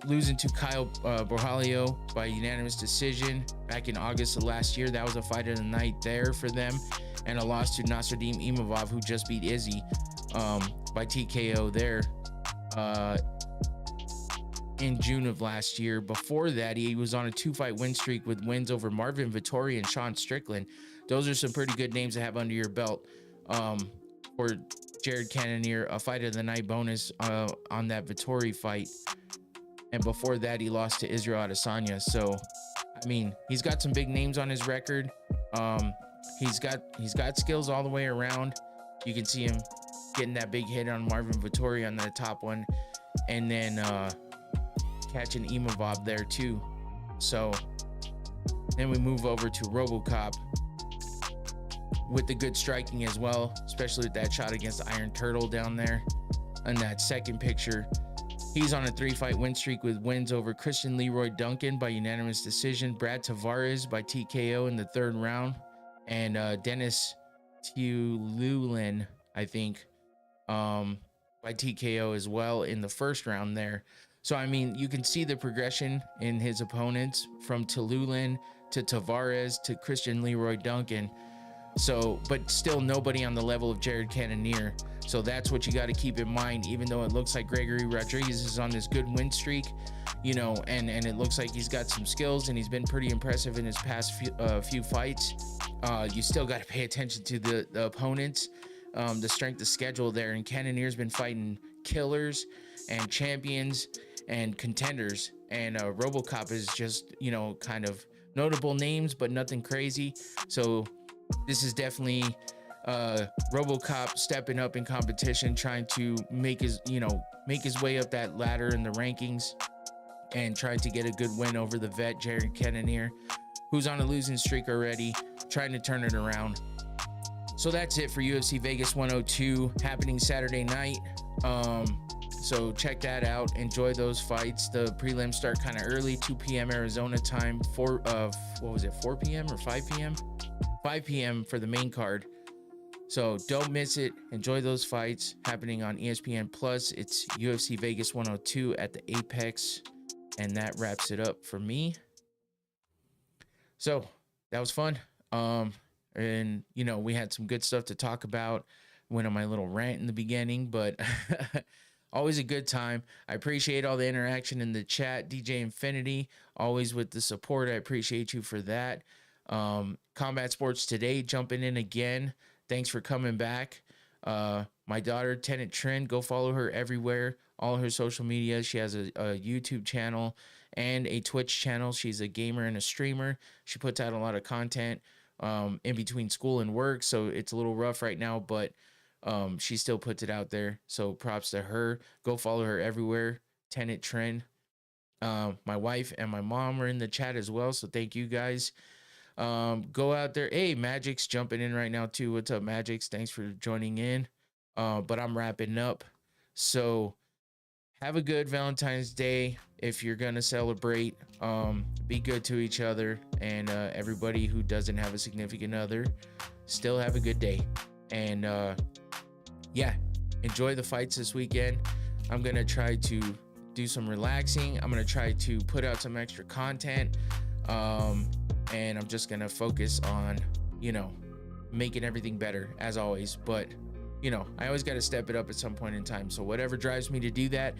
losing to Kyle Borjalio by unanimous decision back in August of last year. That was a fight of the night there for them, and a loss to Nasruddin Imavov, who just beat Izzy by TKO there in June of last year. Before that, he was on a 2-fight win streak with wins over Marvin Vettori and Sean Strickland. Those are some pretty good names to have under your belt for Jared Cannonier. A fight of the night bonus on that Vettori fight, and before that he lost to Israel Adesanya. So I mean, he's got some big names on his record. He's got skills all the way around. You can see him getting that big hit on Marvin Vettori on the top one, and then catching Imavov there too. So then we move over to Robocop with the good striking as well, especially with that shot against Iron Turtle down there in that second picture. He's on a 3-fight win streak with wins over Christian Leroy Duncan by unanimous decision, Brad Tavares by TKO in the 3rd round, and Dennis Tiululin, I think, by TKO as well in the 1st round there. So, I mean, you can see the progression in his opponents from Tululin to Tavares to Christian Leroy Duncan. So, but still nobody on the level of Jared Cannonier. So that's what you got to keep in mind, even though it looks like Gregory Rodriguez is on this good win streak, you know, and it looks like he's got some skills and he's been pretty impressive in his past few fights. You still got to pay attention to the opponents, the strength of schedule there. And Cannonier's been fighting killers and champions and contenders. And Robocop is just, you know, kind of notable names, but nothing crazy. So this is definitely Robocop stepping up in competition, trying to make his way up that ladder in the rankings and trying to get a good win over the vet Jared Cannonier, who's on a losing streak already, trying to turn it around. So that's it for UFC Vegas 102 happening Saturday night. So check that out. Enjoy those fights. The prelims start kind of early, 2 p.m. Arizona time. 4 p.m. or 5 p.m. 5 p.m. for the main card. So don't miss it. Enjoy those fights happening on ESPN Plus. It's UFC Vegas 102 at the Apex, and that wraps it up for me. So that was fun. And you know, we had some good stuff to talk about. Went on my little rant in the beginning, but always a good time. I appreciate all the interaction in the chat. DJ Infinity, always with the support. I appreciate you for that. Combat Sports Today jumping in again. Thanks for coming back. My daughter, Tenant Trin, go follow her everywhere. All her social media. She has a YouTube channel and a Twitch channel. She's a gamer and a streamer. She puts out a lot of content in between school and work. So it's a little rough right now, but she still puts it out there. So props to her. Go follow her everywhere. Tenant Trin. My wife and my mom are in the chat as well. So thank you guys. Go out there. Hey, Magic's jumping in right now too. What's up, Magic's? Thanks for joining in. But I'm wrapping up. So have a good Valentine's Day. If you're gonna celebrate, be good to each other, and everybody who doesn't have a significant other, still have a good day. And yeah, enjoy the fights this weekend. I'm gonna try to do some relaxing. I'm gonna try to put out some extra content. And I'm just gonna focus on, you know, making everything better as always. But, you know, I always got to step it up at some point in time. So whatever drives me to do that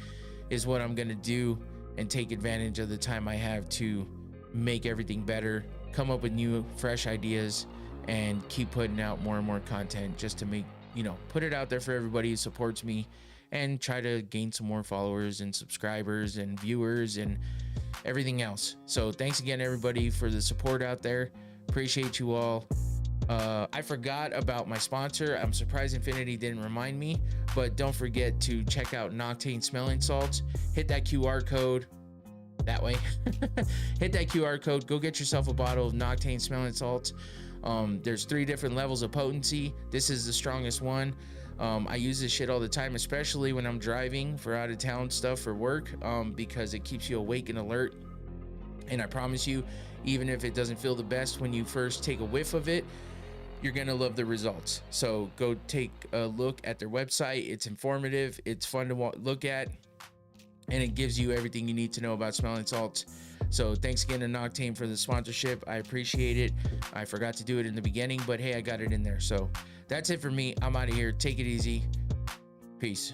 is what I'm gonna do, and take advantage of the time I have to make everything better, come up with new, fresh ideas, and keep putting out more and more content just to make, you know, put it out there for everybody who supports me, and try to gain some more followers and subscribers and viewers and everything else. So thanks again, everybody, for the support out there. Appreciate you all. I forgot about my sponsor. I'm surprised Infinity didn't remind me, but don't forget to check out Noctane smelling salts. Hit that QR code that way. Hit that QR code. Go get yourself a bottle of Noctane smelling salts. There's 3 different levels of potency. This is the strongest one. I use this shit all the time, especially when I'm driving for out of town stuff for work, because it keeps you awake and alert. And I promise you, even if it doesn't feel the best when you first take a whiff of it, you're gonna love the results. So go take a look at their website. It's informative, it's fun to look at, and it gives you everything you need to know about smelling salts. So thanks again to Noctane for the sponsorship. I appreciate it. I forgot to do it in the beginning, but hey, I got it in there. So that's it for me. I'm out of here. Take it easy. Peace.